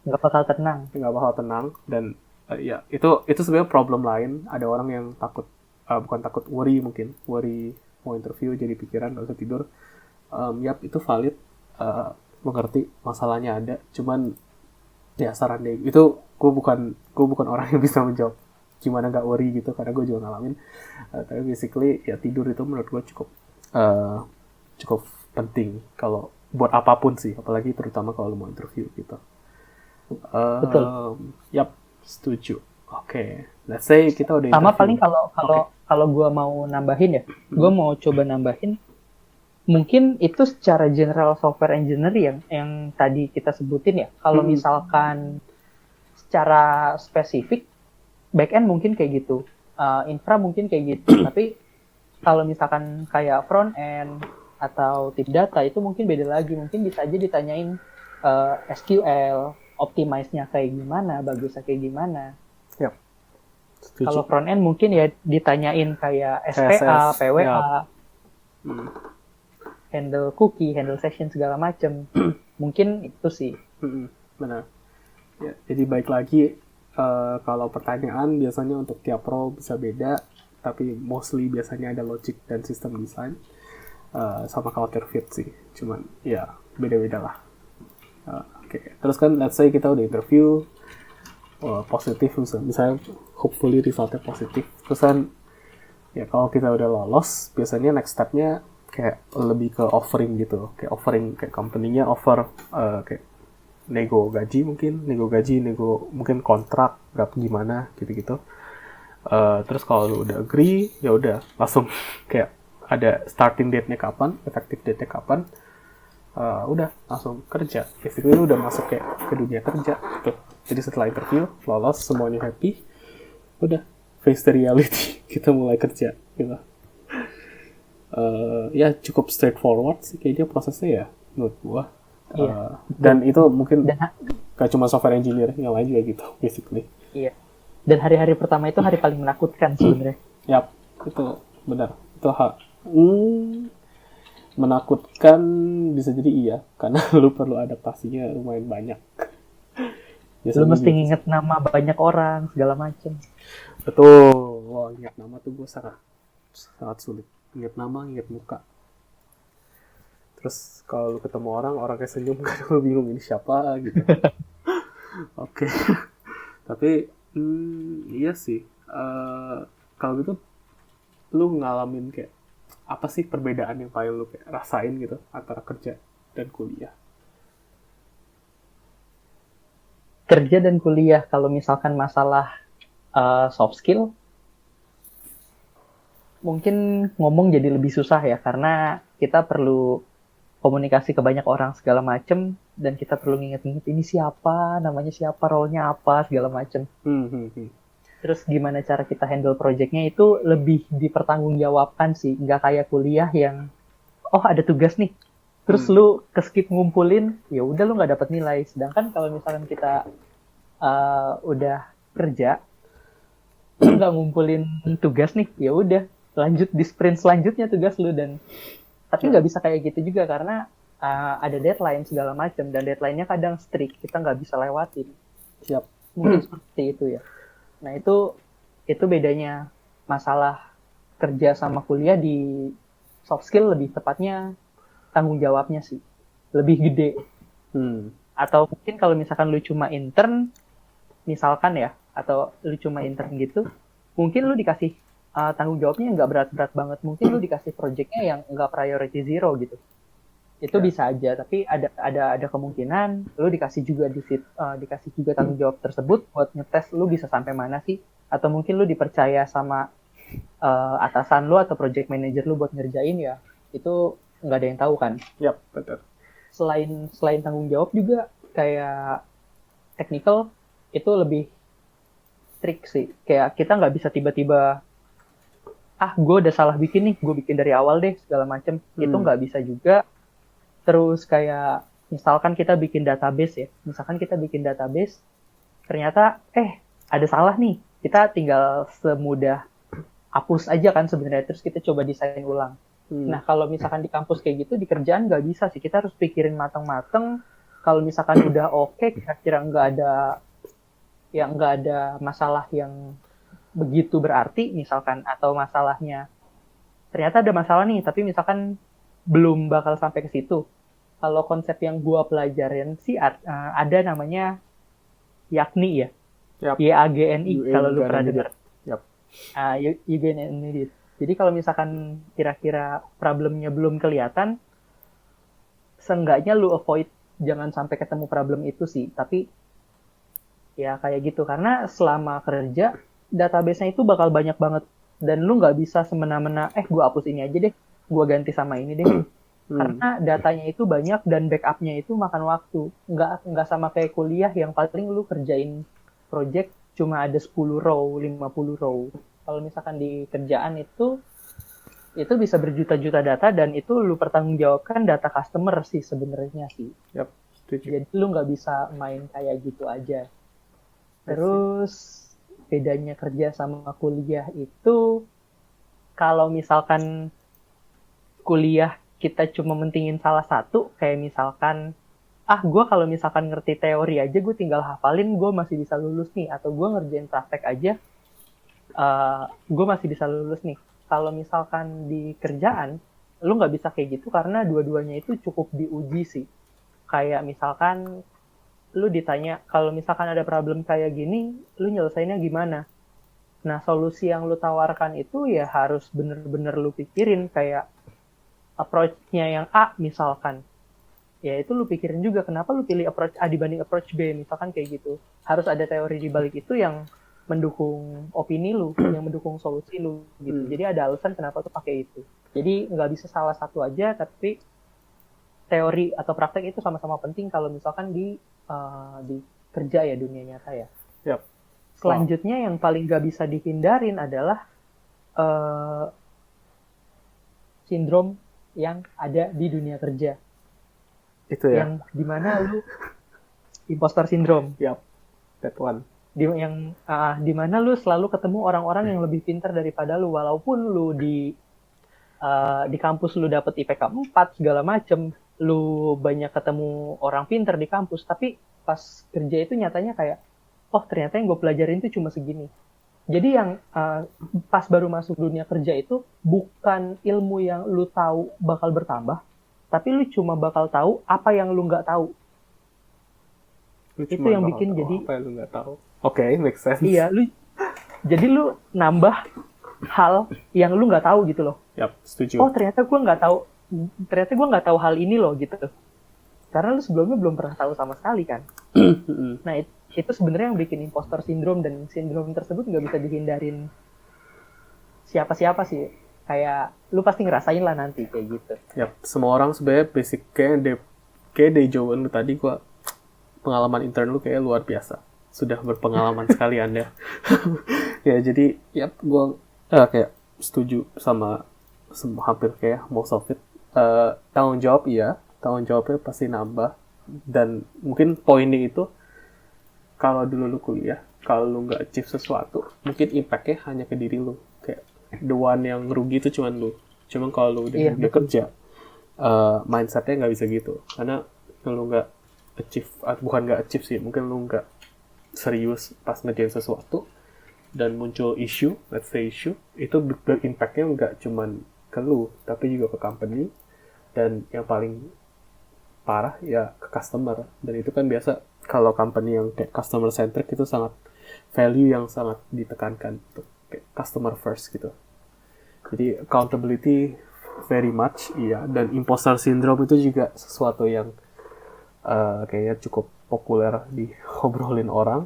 nggak bakal tenang. Dan ya itu sebenarnya problem lain. Ada orang yang takut, bukan takut, worry mau interview jadi pikiran nggak bisa tidur. Itu valid, mengerti masalahnya ada, cuman ya saran deh, itu gue bukan orang yang bisa menjawab gimana nggak worry gitu, karena gue juga ngalamin. Tapi basically ya tidur itu menurut gue cukup penting kalau buat apapun sih, apalagi terutama kalau mau interview gitu. Betul. Setuju. Oke. Let's say kita udah sama interview. Paling kalau gue mau nambahin ya, gue mau coba nambahin, mungkin itu secara general software engineer yang tadi kita sebutin ya. Kalau misalkan secara spesifik backend mungkin kayak gitu, infra mungkin kayak gitu. Tapi kalau misalkan kayak front end atau tip data itu mungkin beda lagi. Mungkin bisa aja ditanyain SQL, optimize-nya kayak gimana, bagusnya kayak gimana. Yep. Kalau front end mungkin ya ditanyain kayak SPA, PWA, handle cookie, handle session, segala macam. Mungkin itu sih. Benar. Ya, jadi baik lagi, kalau pertanyaan biasanya untuk tiap role bisa beda, tapi mostly biasanya ada logic dan sistem design, sama culture fit sih. Cuman ya beda-beda lah. Oke. Terus kan let's say kita udah interview, positif misalnya hopefully resultnya positif. Terus kan ya kalau kita udah lolos, biasanya next stepnya kayak lebih ke offering gitu. Kayak offering, kayak company-nya offer kayak nego gaji mungkin kontrak berapa gimana gitu-gitu. Terus kalau lu udah agree, ya udah langsung kayak ada starting date-nya kapan, effective date-nya kapan, udah langsung kerja. Basically lu udah masuk kayak ke dunia kerja gitu. Jadi setelah interview, lolos, semuanya happy, udah face the reality, kita mulai kerja gitu. Ya cukup straightforward sih kayaknya prosesnya ya menurut gua. Iya. Dan itu mungkin Dan gak cuma software engineer, yang lain juga gitu basically. iya. Dan hari-hari pertama itu hari paling menakutkan sebenarnya. Yap, itu benar. Itu menakutkan bisa jadi iya, karena lu perlu adaptasinya lumayan banyak. Lu mesti nginget nama banyak orang, segala macem. Betul. Wah, ingat nama tuh gue sangat sulit. Ingat nama, ingat muka. Terus kalau lu ketemu orang kayak senyum, kan lu bingung ini siapa gitu. Oke. Tapi iya sih. Kalau gitu lu ngalamin kayak apa sih perbedaan yang paling lu kayak rasain gitu antara kerja dan kuliah? Kerja dan kuliah, kalau misalkan masalah soft skill, mungkin ngomong jadi lebih susah ya, karena kita perlu komunikasi ke banyak orang segala macem, dan kita perlu nginget-nginget ini siapa, namanya siapa, role-nya apa, segala macem. Terus gimana cara kita handle project-nya itu lebih dipertanggungjawabkan sih, nggak kayak kuliah yang ada tugas nih, terus lu keskip ngumpulin, ya udah lu nggak dapat nilai. Sedangkan kalau misalkan kita udah kerja, lu nggak ngumpulin tugas nih, ya udah lanjut di sprint selanjutnya tugas lu. Dan tapi nggak bisa kayak gitu juga, karena ada deadline segala macam, dan deadline-nya kadang strict, kita nggak bisa lewatin. Siap. Mungkin seperti itu ya. Nah itu bedanya masalah kerja sama kuliah. Di soft skill lebih tepatnya tanggung jawabnya sih lebih gede. Atau mungkin kalau misalkan lu cuma intern misalkan ya, atau lu cuma intern gitu, mungkin lu dikasih tanggung jawabnya nggak berat-berat banget, mungkin lu dikasih projectnya yang nggak priority zero gitu. Itu bisa aja, tapi ada kemungkinan lu dikasih juga dikasih juga tanggung jawab tersebut buat ngetes lu bisa sampai mana sih, atau mungkin lu dipercaya sama atasan lu atau project manager lu buat ngerjain, ya itu nggak ada yang tahu kan. Yap, betul. Selain tanggung jawab juga kayak technical itu lebih strict sih, kayak kita nggak bisa tiba-tiba gue udah salah bikin nih, gue bikin dari awal deh segala macem. Itu nggak bisa juga. Terus kayak misalkan kita bikin database ternyata ada salah nih, kita tinggal semudah hapus aja kan sebenarnya, terus kita coba desain ulang. Nah kalau misalkan di kampus kayak gitu, di kerjaan nggak bisa sih, kita harus pikirin mateng-mateng. Kalau misalkan udah oke, kira-kira nggak ada masalah yang begitu berarti misalkan, atau masalahnya ternyata ada masalah nih, tapi misalkan belum bakal sampai ke situ. Kalau konsep yang gua pelajarin sih ada namanya YAGNI ya. Yep. YAGNI kalau lu pernah dengar. Yep. YAGNI. Jadi kalau misalkan kira-kira problemnya belum kelihatan, seenggaknya lu avoid, jangan sampai ketemu problem itu sih. Tapi ya kayak gitu, karena selama kerja database-nya itu bakal banyak banget, dan lu nggak bisa semena-mena gue hapus ini aja deh, gue ganti sama ini deh. Karena datanya itu banyak dan backup-nya itu makan waktu. Nggak sama kayak kuliah yang paling lu kerjain project cuma ada 10 row, 50 row. Kalau misalkan di kerjaan itu bisa berjuta-juta data, dan itu lu pertanggungjawabkan data customer sih sebenarnya sih. Yep, jadi lu nggak bisa main kayak gitu aja. Terus bedanya kerja sama kuliah itu, kalau misalkan kuliah kita cuma mentingin salah satu, kayak misalkan gue kalau misalkan ngerti teori aja, gue tinggal hafalin, gue masih bisa lulus nih. Atau gue ngerjain praktek aja, gue masih bisa lulus nih. Kalau misalkan di kerjaan, lu nggak bisa kayak gitu, karena dua-duanya itu cukup diuji sih. kayak misalkan lu ditanya kalau misalkan ada problem kayak gini, lu nyelesainnya gimana? Nah, solusi yang lu tawarkan itu ya harus bener-bener lu pikirin, kayak approach-nya yang A misalkan. Ya itu lu pikirin juga kenapa lu pilih approach A dibanding approach B, misalkan kayak gitu. Harus ada teori di balik itu yang mendukung opini lu, yang mendukung solusi lu gitu. Jadi ada alasan kenapa tuh pakai itu. Jadi nggak bisa salah satu aja, tapi teori atau praktek itu sama-sama penting kalau misalkan di kerja ya, dunia nyata ya. Yap. Selanjutnya yang paling gak bisa dihindarin adalah sindrom yang ada di dunia kerja. Itu ya. Yang dimana lu imposter syndrome. Yap. That one. Dimana lu selalu ketemu orang-orang yang lebih pintar daripada lu, walaupun lu di kampus lu dapet IPK 4 segala macem, lu banyak ketemu orang pintar di kampus, tapi pas kerja itu nyatanya kayak, oh ternyata yang gue pelajarin itu cuma segini. Jadi yang pas baru masuk dunia kerja itu bukan ilmu yang lu tahu bakal bertambah, tapi lu cuma bakal tahu apa yang lu nggak tahu. Itu yang bikin jadi apa yang lu nggak tahu. Oke, make sense. Iya, jadi lu nambah hal yang lu nggak tahu gitu loh. Yap, setuju. Oh ternyata gue nggak tahu hal ini loh gitu. Karena lu sebelumnya belum pernah tahu sama sekali kan. Nah itu sebenarnya yang bikin imposter syndrome, dan sindrom tersebut nggak bisa dihindarin siapa-siapa sih. Kayak lu pasti ngerasain lah nanti kayak gitu. Yap, semua orang sebenarnya basic kayak day jawaban lu tadi, gua pengalaman intern lu kayak luar biasa. Sudah berpengalaman sekali Anda. Ya jadi gua kayak setuju sama hampir kayak most of it. Tanggung jawabnya pasti nambah, dan mungkin poinnya itu kalau dulu lu kuliah, kalau lu nggak achieve sesuatu, mungkin impact-nya hanya ke diri lu, kayak the one yang rugi itu cuman lu. Cuman kalau lu udah kerja, mindset-nya nggak bisa gitu, karena lu nggak achieve, bukan nggak achieve sih, mungkin lu nggak serius pas ngerjain sesuatu dan muncul issue, let's say issue, itu impact-nya nggak cuman ke lu, tapi juga ke company, dan yang paling parah ya ke customer. Dan itu kan biasa kalau company yang kayak customer centric itu sangat value yang sangat ditekankan untuk kayak customer first gitu. Jadi accountability very much, iya. Dan imposter syndrome itu juga sesuatu yang kayaknya cukup populer diobrolin orang.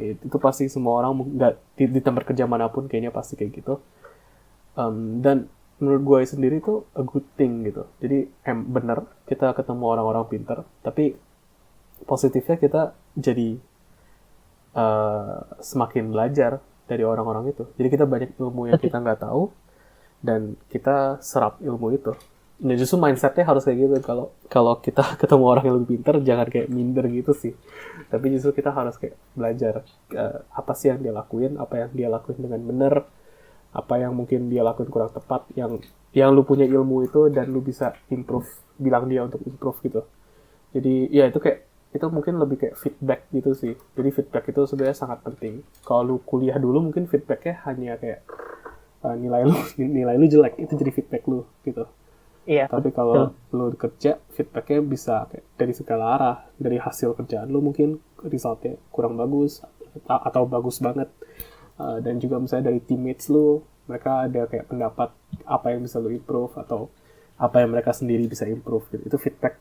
Itu pasti semua orang nggak di tempat kerja manapun kayaknya pasti kayak gitu. Dan menurut gue sendiri tuh a good thing gitu. Jadi bener kita ketemu orang-orang pintar, tapi positifnya kita jadi semakin belajar dari orang-orang itu. Jadi kita banyak ilmu yang kita nggak tahu, dan kita serap ilmu itu. Nah justru mindsetnya harus kayak gitu. Kalau kita ketemu orang yang lebih pintar, jangan kayak minder gitu sih. Tapi justru kita harus kayak belajar apa sih yang dia lakuin, apa yang dia lakuin dengan benar, apa yang mungkin dia lakuin kurang tepat, yang lu punya ilmu itu dan lu bisa improve, bilang dia untuk improve gitu. Jadi ya itu mungkin lebih kayak feedback gitu sih. Jadi feedback itu sebenarnya sangat penting. Kalau lu kuliah dulu mungkin feedbacknya hanya kayak nilai lu jelek, itu jadi feedback lu gitu. Iya. Tapi kalau lu kerja, feedbacknya bisa kayak dari segala arah. Dari hasil kerjaan lu mungkin resultnya kurang bagus atau bagus banget. Dan juga misalnya dari teammates lu, mereka ada kayak pendapat apa yang bisa lu improve atau apa yang mereka sendiri bisa improve gitu. Itu feedback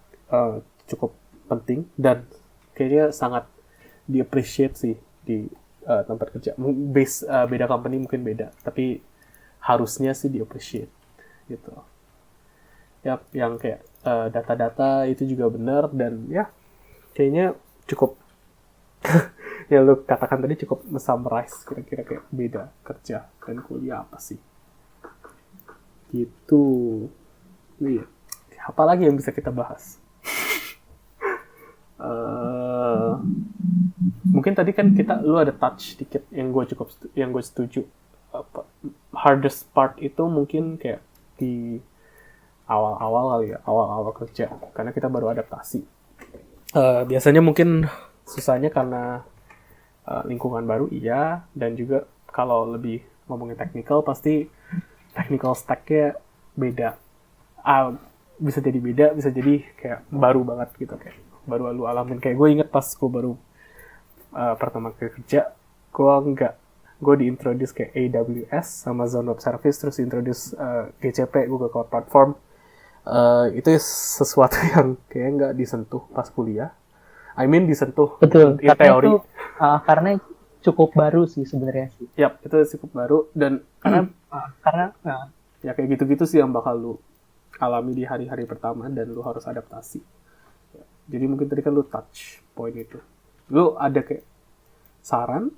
cukup penting dan kayaknya sangat di-appreciate sih di tempat kerja. Beda company mungkin beda, tapi harusnya sih di-appreciate gitu. Yang kayak data-data itu juga benar, dan ya kayaknya cukup ya lu katakan tadi cukup summarize kira-kira kayak beda kerja dan kuliah apa sih gitu. Iya, apalagi yang bisa kita bahas? Mungkin tadi kan lu ada touch dikit yang gue setuju. Hardest part itu mungkin kayak di awal-awal kali ya, awal-awal kerja, karena kita baru adaptasi. Biasanya mungkin susahnya karena lingkungan baru, iya, dan juga kalau lebih ngomongin technical, pasti technical stack-nya beda. Bisa jadi beda, bisa jadi kayak baru banget gitu, kayak baru lu alamin. Kayak gue inget pas gue baru pertama kali kerja, gue diintroduce kayak AWS sama Zone Web Service, terus introduce GCP, Google Cloud Platform. Itu sesuatu yang kayak nggak disentuh pas kuliah. Disentuh Betul, in teori. itu karena cukup baru sih sebenarnya sih. Yap, itu cukup baru dan karena ya kayak gitu-gitu sih yang bakal lu alami di hari-hari pertama dan lu harus adaptasi. Ya, jadi mungkin tadi kan lu touch point itu. Lu ada kayak saran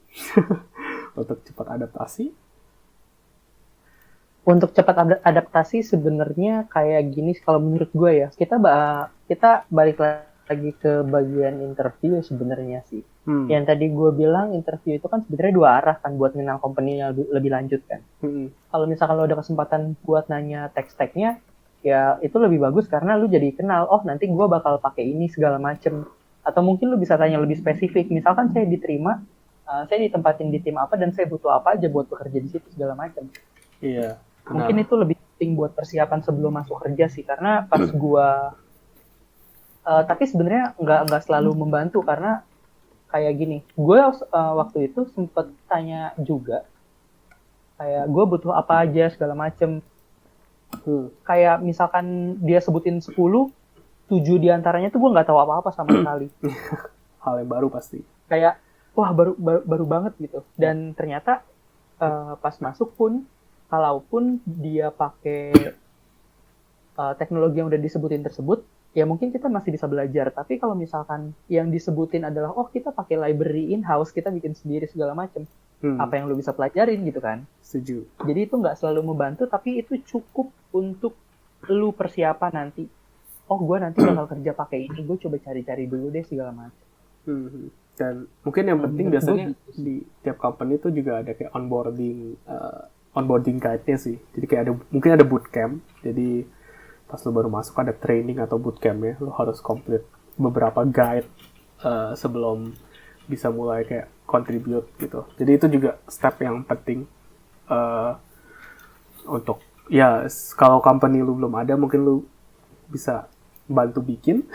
untuk cepat adaptasi? untuk cepat adaptasi sebenarnya kayak gini kalau menurut gue ya, kita balik lagi ke bagian interview sebenarnya sih. Yang tadi gue bilang interview itu kan sebenarnya dua arah kan buat mengenal company-nya lebih lanjut kan. Kalau misalkan lo ada kesempatan buat nanya tech-stacknya, ya itu lebih bagus karena lu jadi kenal, oh nanti gue bakal pakai ini segala macem. Atau mungkin lu bisa tanya lebih spesifik, misalkan saya diterima, saya ditempatin di tim apa dan saya butuh apa aja buat bekerja di situ segala macam. Iya. Mungkin itu lebih penting buat persiapan sebelum masuk kerja sih, karena pas gua tapi sebenarnya nggak selalu membantu karena kayak gini, gue waktu itu sempet tanya juga kayak gue butuh apa aja segala macem. Kayak misalkan dia sebutin 10, 7 diantaranya tuh gue nggak tahu apa-apa sama sekali. Hal yang baru pasti. Kayak wah baru banget gitu. Dan ternyata pas masuk pun, kalaupun dia pakai teknologi yang udah disebutin tersebut, ya mungkin kita masih bisa belajar. Tapi kalau misalkan yang disebutin adalah, oh kita pakai library in-house, kita bikin sendiri segala macam, apa yang lu bisa pelajarin gitu kan? Setuju. Jadi itu nggak selalu membantu, tapi itu cukup untuk lu persiapan nanti. Oh gue nanti bakal kerja pakai ini, gue coba cari-cari dulu deh segala macam. Dan mungkin yang penting biasanya di tiap company itu juga ada kayak onboarding guide-nya sih. Jadi kayak mungkin ada bootcamp. Jadi pas lu baru masuk ada training atau bootcamp-nya, lu harus complete beberapa guide sebelum bisa mulai kayak contribute gitu. Jadi itu juga step yang penting untuk ya kalau company lu belum ada, mungkin lu bisa bantu bikin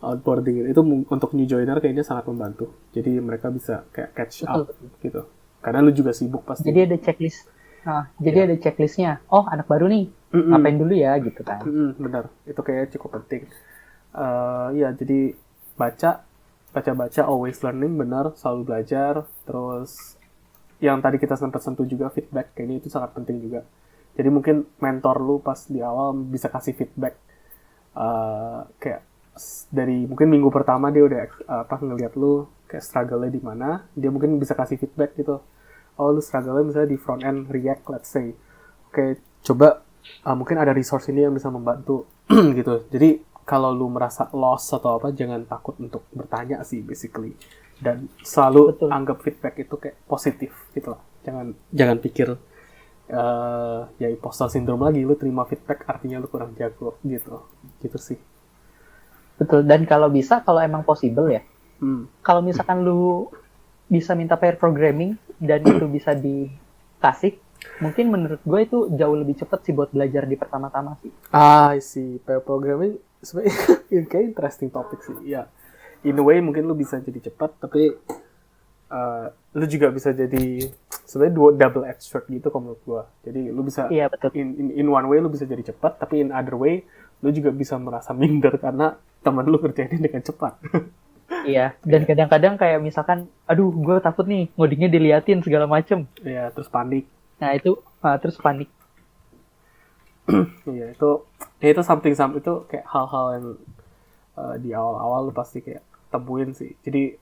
onboarding itu untuk new joiner kayaknya sangat membantu. Jadi mereka bisa kayak catch up gitu. Karena lu juga sibuk pasti. Jadi ada checklist. Ada checklistnya. Oh anak baru nih, ngapain dulu ya gitu kan? Benar, itu kayaknya cukup penting. Ya jadi baca, always learning, benar, selalu belajar. Terus yang tadi kita sempat sentuh juga feedback, kayaknya itu sangat penting juga. Jadi mungkin mentor lu pas di awal bisa kasih feedback. Kayak dari mungkin minggu pertama dia udah ngeliat lu kayak struggle-nya di mana, dia mungkin bisa kasih feedback gitu. Oh lu struggle-nya misalnya di front end React, let's say. Oke, coba mungkin ada resource ini yang bisa membantu gitu. Jadi kalau lu merasa lost atau apa, jangan takut untuk bertanya sih basically. Dan selalu anggap feedback itu kayak positif gitu lah. Jangan pikir ya imposter syndrome lagi, lu terima feedback artinya lu kurang jago gitu sih. Betul. Dan kalau emang possible ya, kalau misalkan lu bisa minta pair programming dan itu bisa dikasih, mungkin menurut gue itu jauh lebih cepat sih buat belajar di pertama-tama sih. I see. Pair programming sebenarnya kayak interesting topic sih. Ya, in a way mungkin lu bisa jadi cepat, tapi lu juga bisa jadi sebenarnya double edged sword gitu kalau menurut gue. Jadi lu bisa in one way lu bisa jadi cepat, tapi in other way lu juga bisa merasa minder karena teman lu kerjainnya dengan cepat. Iya, dan kadang-kadang kayak misalkan, aduh gue takut nih ngodingnya diliatin segala macem. Iya, terus panik. Nah itu terus panik. Iya, itu something itu kayak hal-hal yang di awal-awal lu pasti kayak temuin sih. Jadi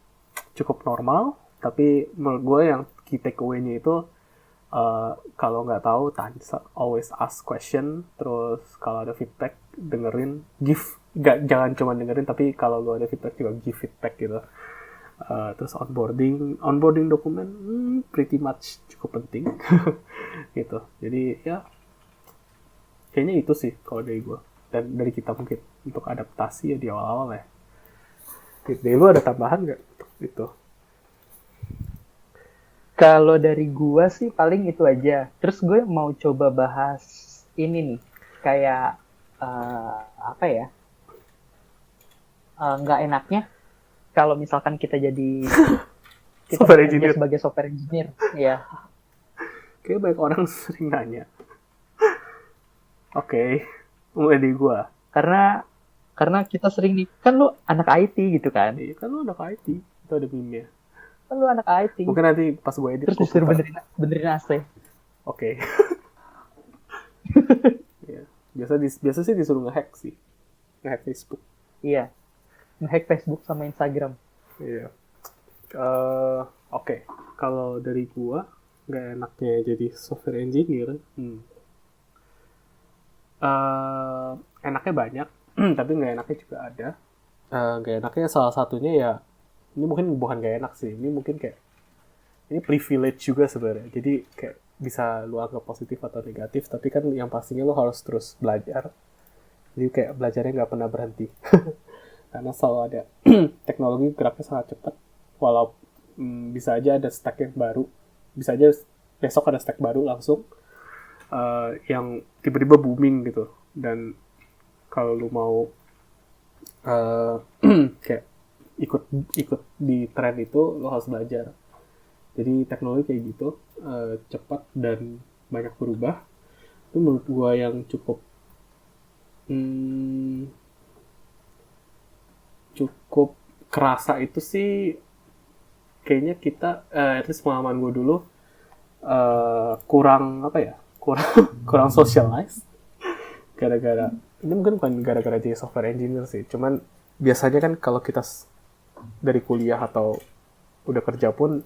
cukup normal, tapi menurut gue yang key takeaway-nya itu kalau nggak tahu, always ask question. Terus kalau ada feedback, dengerin, jangan cuma dengerin, tapi kalau lu ada feedback juga give feedback gitu. Terus onboarding dokumen pretty much cukup penting gitu. Jadi ya kayaknya itu sih kalau dari gue dan dari kita mungkin untuk adaptasi ya di awal-awal ya. Dari lu ada tambahan nggak untuk itu? Kalau dari gue sih paling itu aja. Terus gue mau coba bahas ini nih, kayak apa ya? nggak enaknya kalau misalkan kita Software bekerja engineer. sebagai software engineer, ya. Kayak banyak orang sering nanya. Oke, mulai di gua. Karena kita sering nih, kan lu anak IT gitu kan, Iya kan lu anak IT, itu ada meme-nya. kan lu anak IT, Mungkin nanti pas gue edit terus gue disuruh putar. benerin AC. Oke. Iya. Biasa sih disuruh ngehack sih. Ngehack Facebook. Iya, nge-hack Facebook sama Instagram. Iya. Oke. Kalau dari gua nggak enaknya jadi software engineer. Enaknya banyak, tapi nggak enaknya juga ada. Nggak enaknya salah satunya ya, ini mungkin bukan nggak enak sih, ini mungkin kayak ini privilege juga sebenarnya. Jadi kayak bisa lu anggap positif atau negatif, tapi kan yang pastinya lu harus terus belajar. Jadi kayak belajarnya nggak pernah berhenti. Karena selalu ada teknologi geraknya sangat cepat. Walau bisa aja ada stack yang baru, bisa aja besok ada stack baru langsung yang tiba-tiba booming gitu. Dan kalau lu mau kayak ikut di tren itu, lo harus belajar. Jadi teknologi kayak gitu cepat dan banyak berubah. Itu menurut gue yang cukup kerasa itu sih kayaknya kita at least pengalaman gue dulu kurang apa ya, kurang socialize gara-gara ini mungkin bukan gara-gara jadi software engineer sih, cuman biasanya kan kalau kita dari kuliah atau udah kerja pun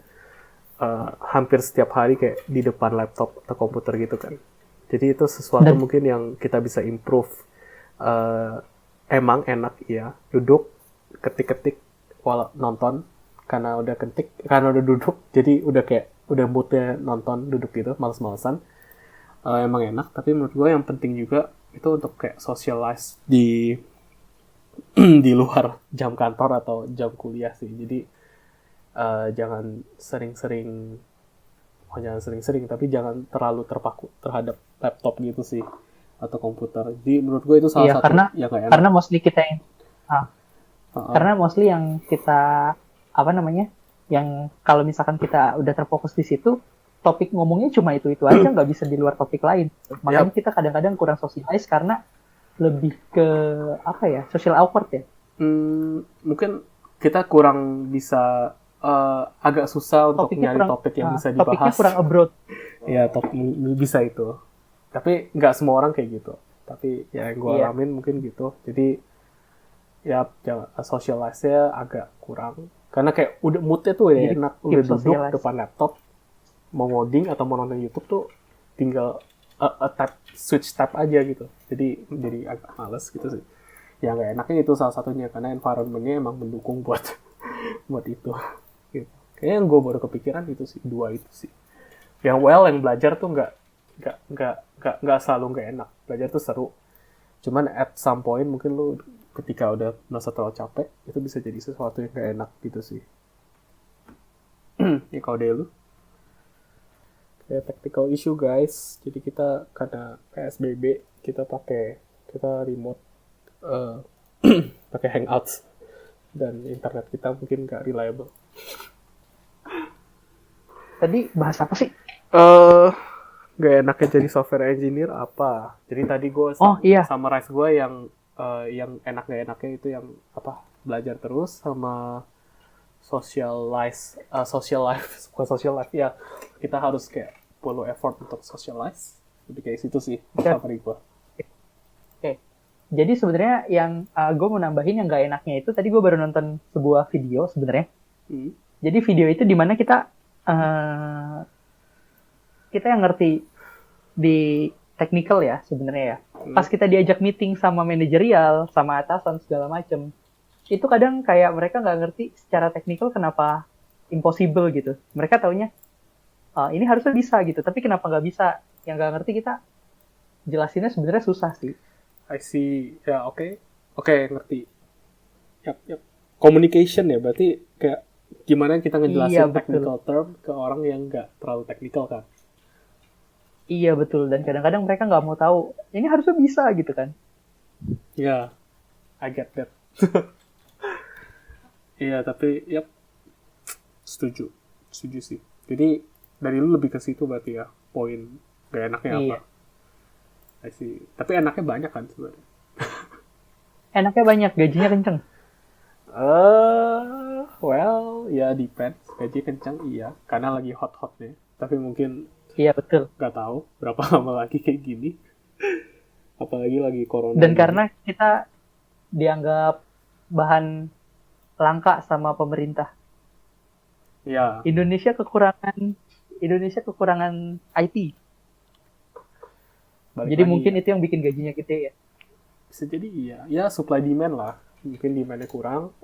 hampir setiap hari kayak di depan laptop atau komputer gitu kan. Jadi itu sesuatu mungkin yang kita bisa improve. Emang enak ya duduk ketik-ketik nonton karena udah duduk, jadi udah kayak udah moodnya nonton duduk gitu, males-malesan. Emang enak, tapi menurut gue yang penting juga itu untuk kayak socialize di di luar jam kantor atau jam kuliah sih. Jadi jangan sering-sering, tapi jangan terlalu terpaku terhadap laptop gitu sih atau komputer. Jadi menurut gue itu salah satu yang gak enak. Karena mostly kita yang karena mostly yang kita yang kalau misalkan kita udah terfokus di situ, topik ngomongnya cuma itu aja, nggak bisa di luar topik lain. Makanya kita kadang-kadang kurang socialize karena lebih ke social awkward ya. Mungkin kita kurang bisa agak susah untuk nyari topik yang bisa dibahas. Topiknya kurang abroad. Ya, bisa itu. Tapi nggak semua orang kayak gitu. Tapi ya yang gue alamin mungkin gitu. Jadi ya socialize-nya agak kurang. Karena kayak udah mood-nya tuh udah enak, udah duduk depan laptop, mau ngoding atau mau nonton YouTube tuh tinggal switch tab aja gitu. Jadi agak males gitu sih. Ya nggak enaknya itu salah satunya, karena environment-nya emang mendukung buat itu. Gitu. Kayaknya yang gue baru kepikiran itu sih, dua itu sih. Yang yang belajar tuh nggak selalu nggak enak. Belajar tuh seru. Cuman at some point mungkin lu ketika udah merasa terlalu capek, itu bisa jadi sesuatu yang nggak enak gitu sih. Ya kalau deh lu, kayak technical issue guys. Jadi kita karena PSBB kita remote, pakai Hangouts dan internet kita mungkin nggak reliable. Tadi bahas apa sih? Gak enaknya jadi software engineer apa? Jadi tadi gue summarize gue yang enak gak enaknya itu yang apa? Belajar terus sama social life ya, kita harus kayak perlu effort untuk socialize. Jadi kayak situ sih summary gue. Oke. Jadi sebenarnya yang gue mau nambahin yang gak enaknya itu, tadi gue baru nonton sebuah video sebenarnya. Jadi video itu dimana kita yang ngerti di technical ya sebenarnya ya. Pas kita diajak meeting sama manajerial, sama atasan segala macem, itu kadang kayak mereka nggak ngerti secara technical kenapa impossible gitu. Mereka taunya ini harusnya bisa gitu, tapi kenapa nggak bisa? Yang nggak ngerti kita jelasinnya sebenarnya susah sih. I see. Ya, oke, ngerti. Yap. Communication ya, berarti kayak gimana kita ngejelasin technical term ke orang yang nggak terlalu technical kan? Iya betul, dan kadang-kadang mereka nggak mau tahu ini harusnya bisa gitu kan? Ya, I get that. Iya, tapi setuju sih. Jadi dari lu lebih ke situ berarti ya, poin gak enaknya apa? Iya. I see. Tapi enaknya banyak kan sebenarnya. Enaknya banyak, gajinya kenceng. Well, ya depends. Gaji kencang iya, karena lagi hot-hotnya. Tapi mungkin Iya betul. nggak tahu berapa lama lagi kayak gini. Apalagi lagi corona. Dan gini. karena kita dianggap bahan langka sama pemerintah. Ya, Indonesia kekurangan IT. balik Jadi lagi mungkin ya. itu yang bikin gajinya gede ya. Bisa jadi iya. Ya supply demand lah. Mungkin demandnya kurang.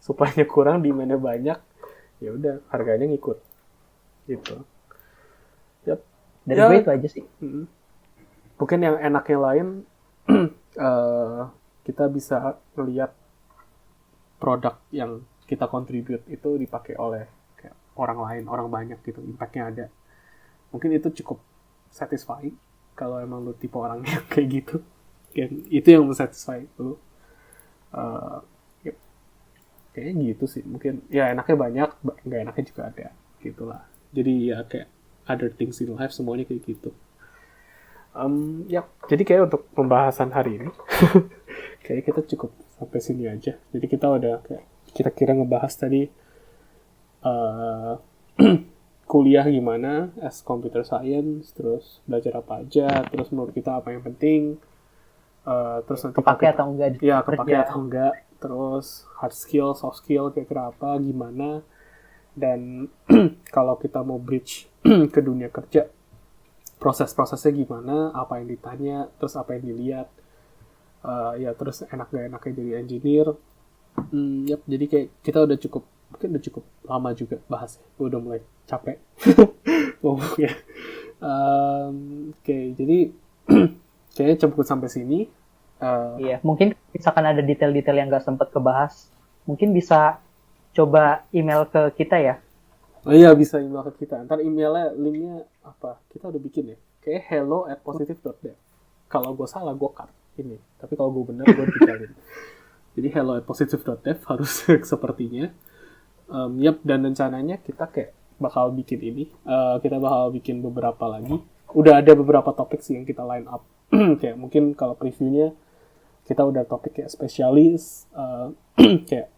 Supply-nya kurang, demandnya banyak. Ya udah, harganya ngikut. Gitu. Yap. Dari Ya, gue itu aja sih. mungkin yang enaknya lain, kita bisa melihat produk yang kita contribute itu dipakai oleh kayak orang lain, orang banyak gitu, impact-nya ada. Mungkin itu cukup satisfying kalau emang lu tipe orang yang kayak gitu. Itu yang satisfy lu. Kayaknya gitu sih. Mungkin ya enaknya banyak, nggak enaknya juga ada. Gitulah. Jadi ya kayak other things in life semuanya kayak gitu. Jadi kayak untuk pembahasan hari ini kayak kita cukup sampai sini aja. Jadi kita udah kayak kira-kira ngebahas tadi kuliah gimana as computer science, terus belajar apa aja, terus menurut kita apa yang penting, terus nanti Kepake atau enggak? ya kepake atau enggak, terus hard skill, soft skill kira-kira apa, gimana, dan kalau kita mau bridge ke dunia kerja, proses-prosesnya gimana, apa yang ditanya, terus apa yang dilihat, ya terus enak gak enaknya jadi engineer. Jadi kayak kita mungkin udah cukup lama juga bahasnya, udah mulai capek ngomongnya. Oke, jadi kayaknya cukup sampai sini. Iya, mungkin misalkan ada detail-detail yang nggak sempat kebahas, mungkin bisa coba email ke kita ya. Oh iya, bisa email ke kita. Ntar emailnya, linknya apa? Kita udah bikin ya. Kayak hello@positive.dev. Kalau gue salah, gue cut ini. Tapi kalau gue bener, gue tinggalin. Jadi hello@positive.dev harus sepertinya. Dan rencananya kita kayak bakal bikin ini. Kita bakal bikin beberapa lagi. Udah ada beberapa topik sih yang kita line up. Kayak mungkin kalau previewnya, kita udah topik kayak spesialis. Kayak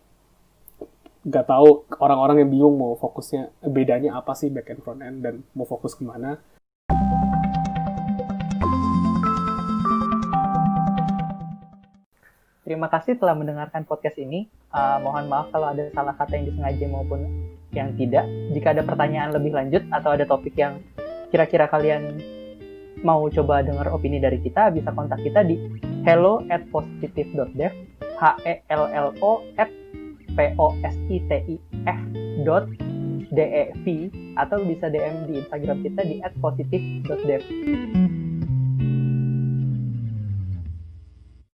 nggak tahu orang-orang yang bingung mau fokusnya bedanya apa sih back end front end dan mau fokus kemana. Terima kasih telah mendengarkan podcast ini. Mohon maaf kalau ada salah kata yang disengaja maupun yang tidak. Jika ada pertanyaan lebih lanjut atau ada topik yang kira-kira kalian mau coba dengar opini dari kita, bisa kontak kita di hello@positive.dev, hello@positif.dev, atau bisa DM di Instagram kita di @positive.dev.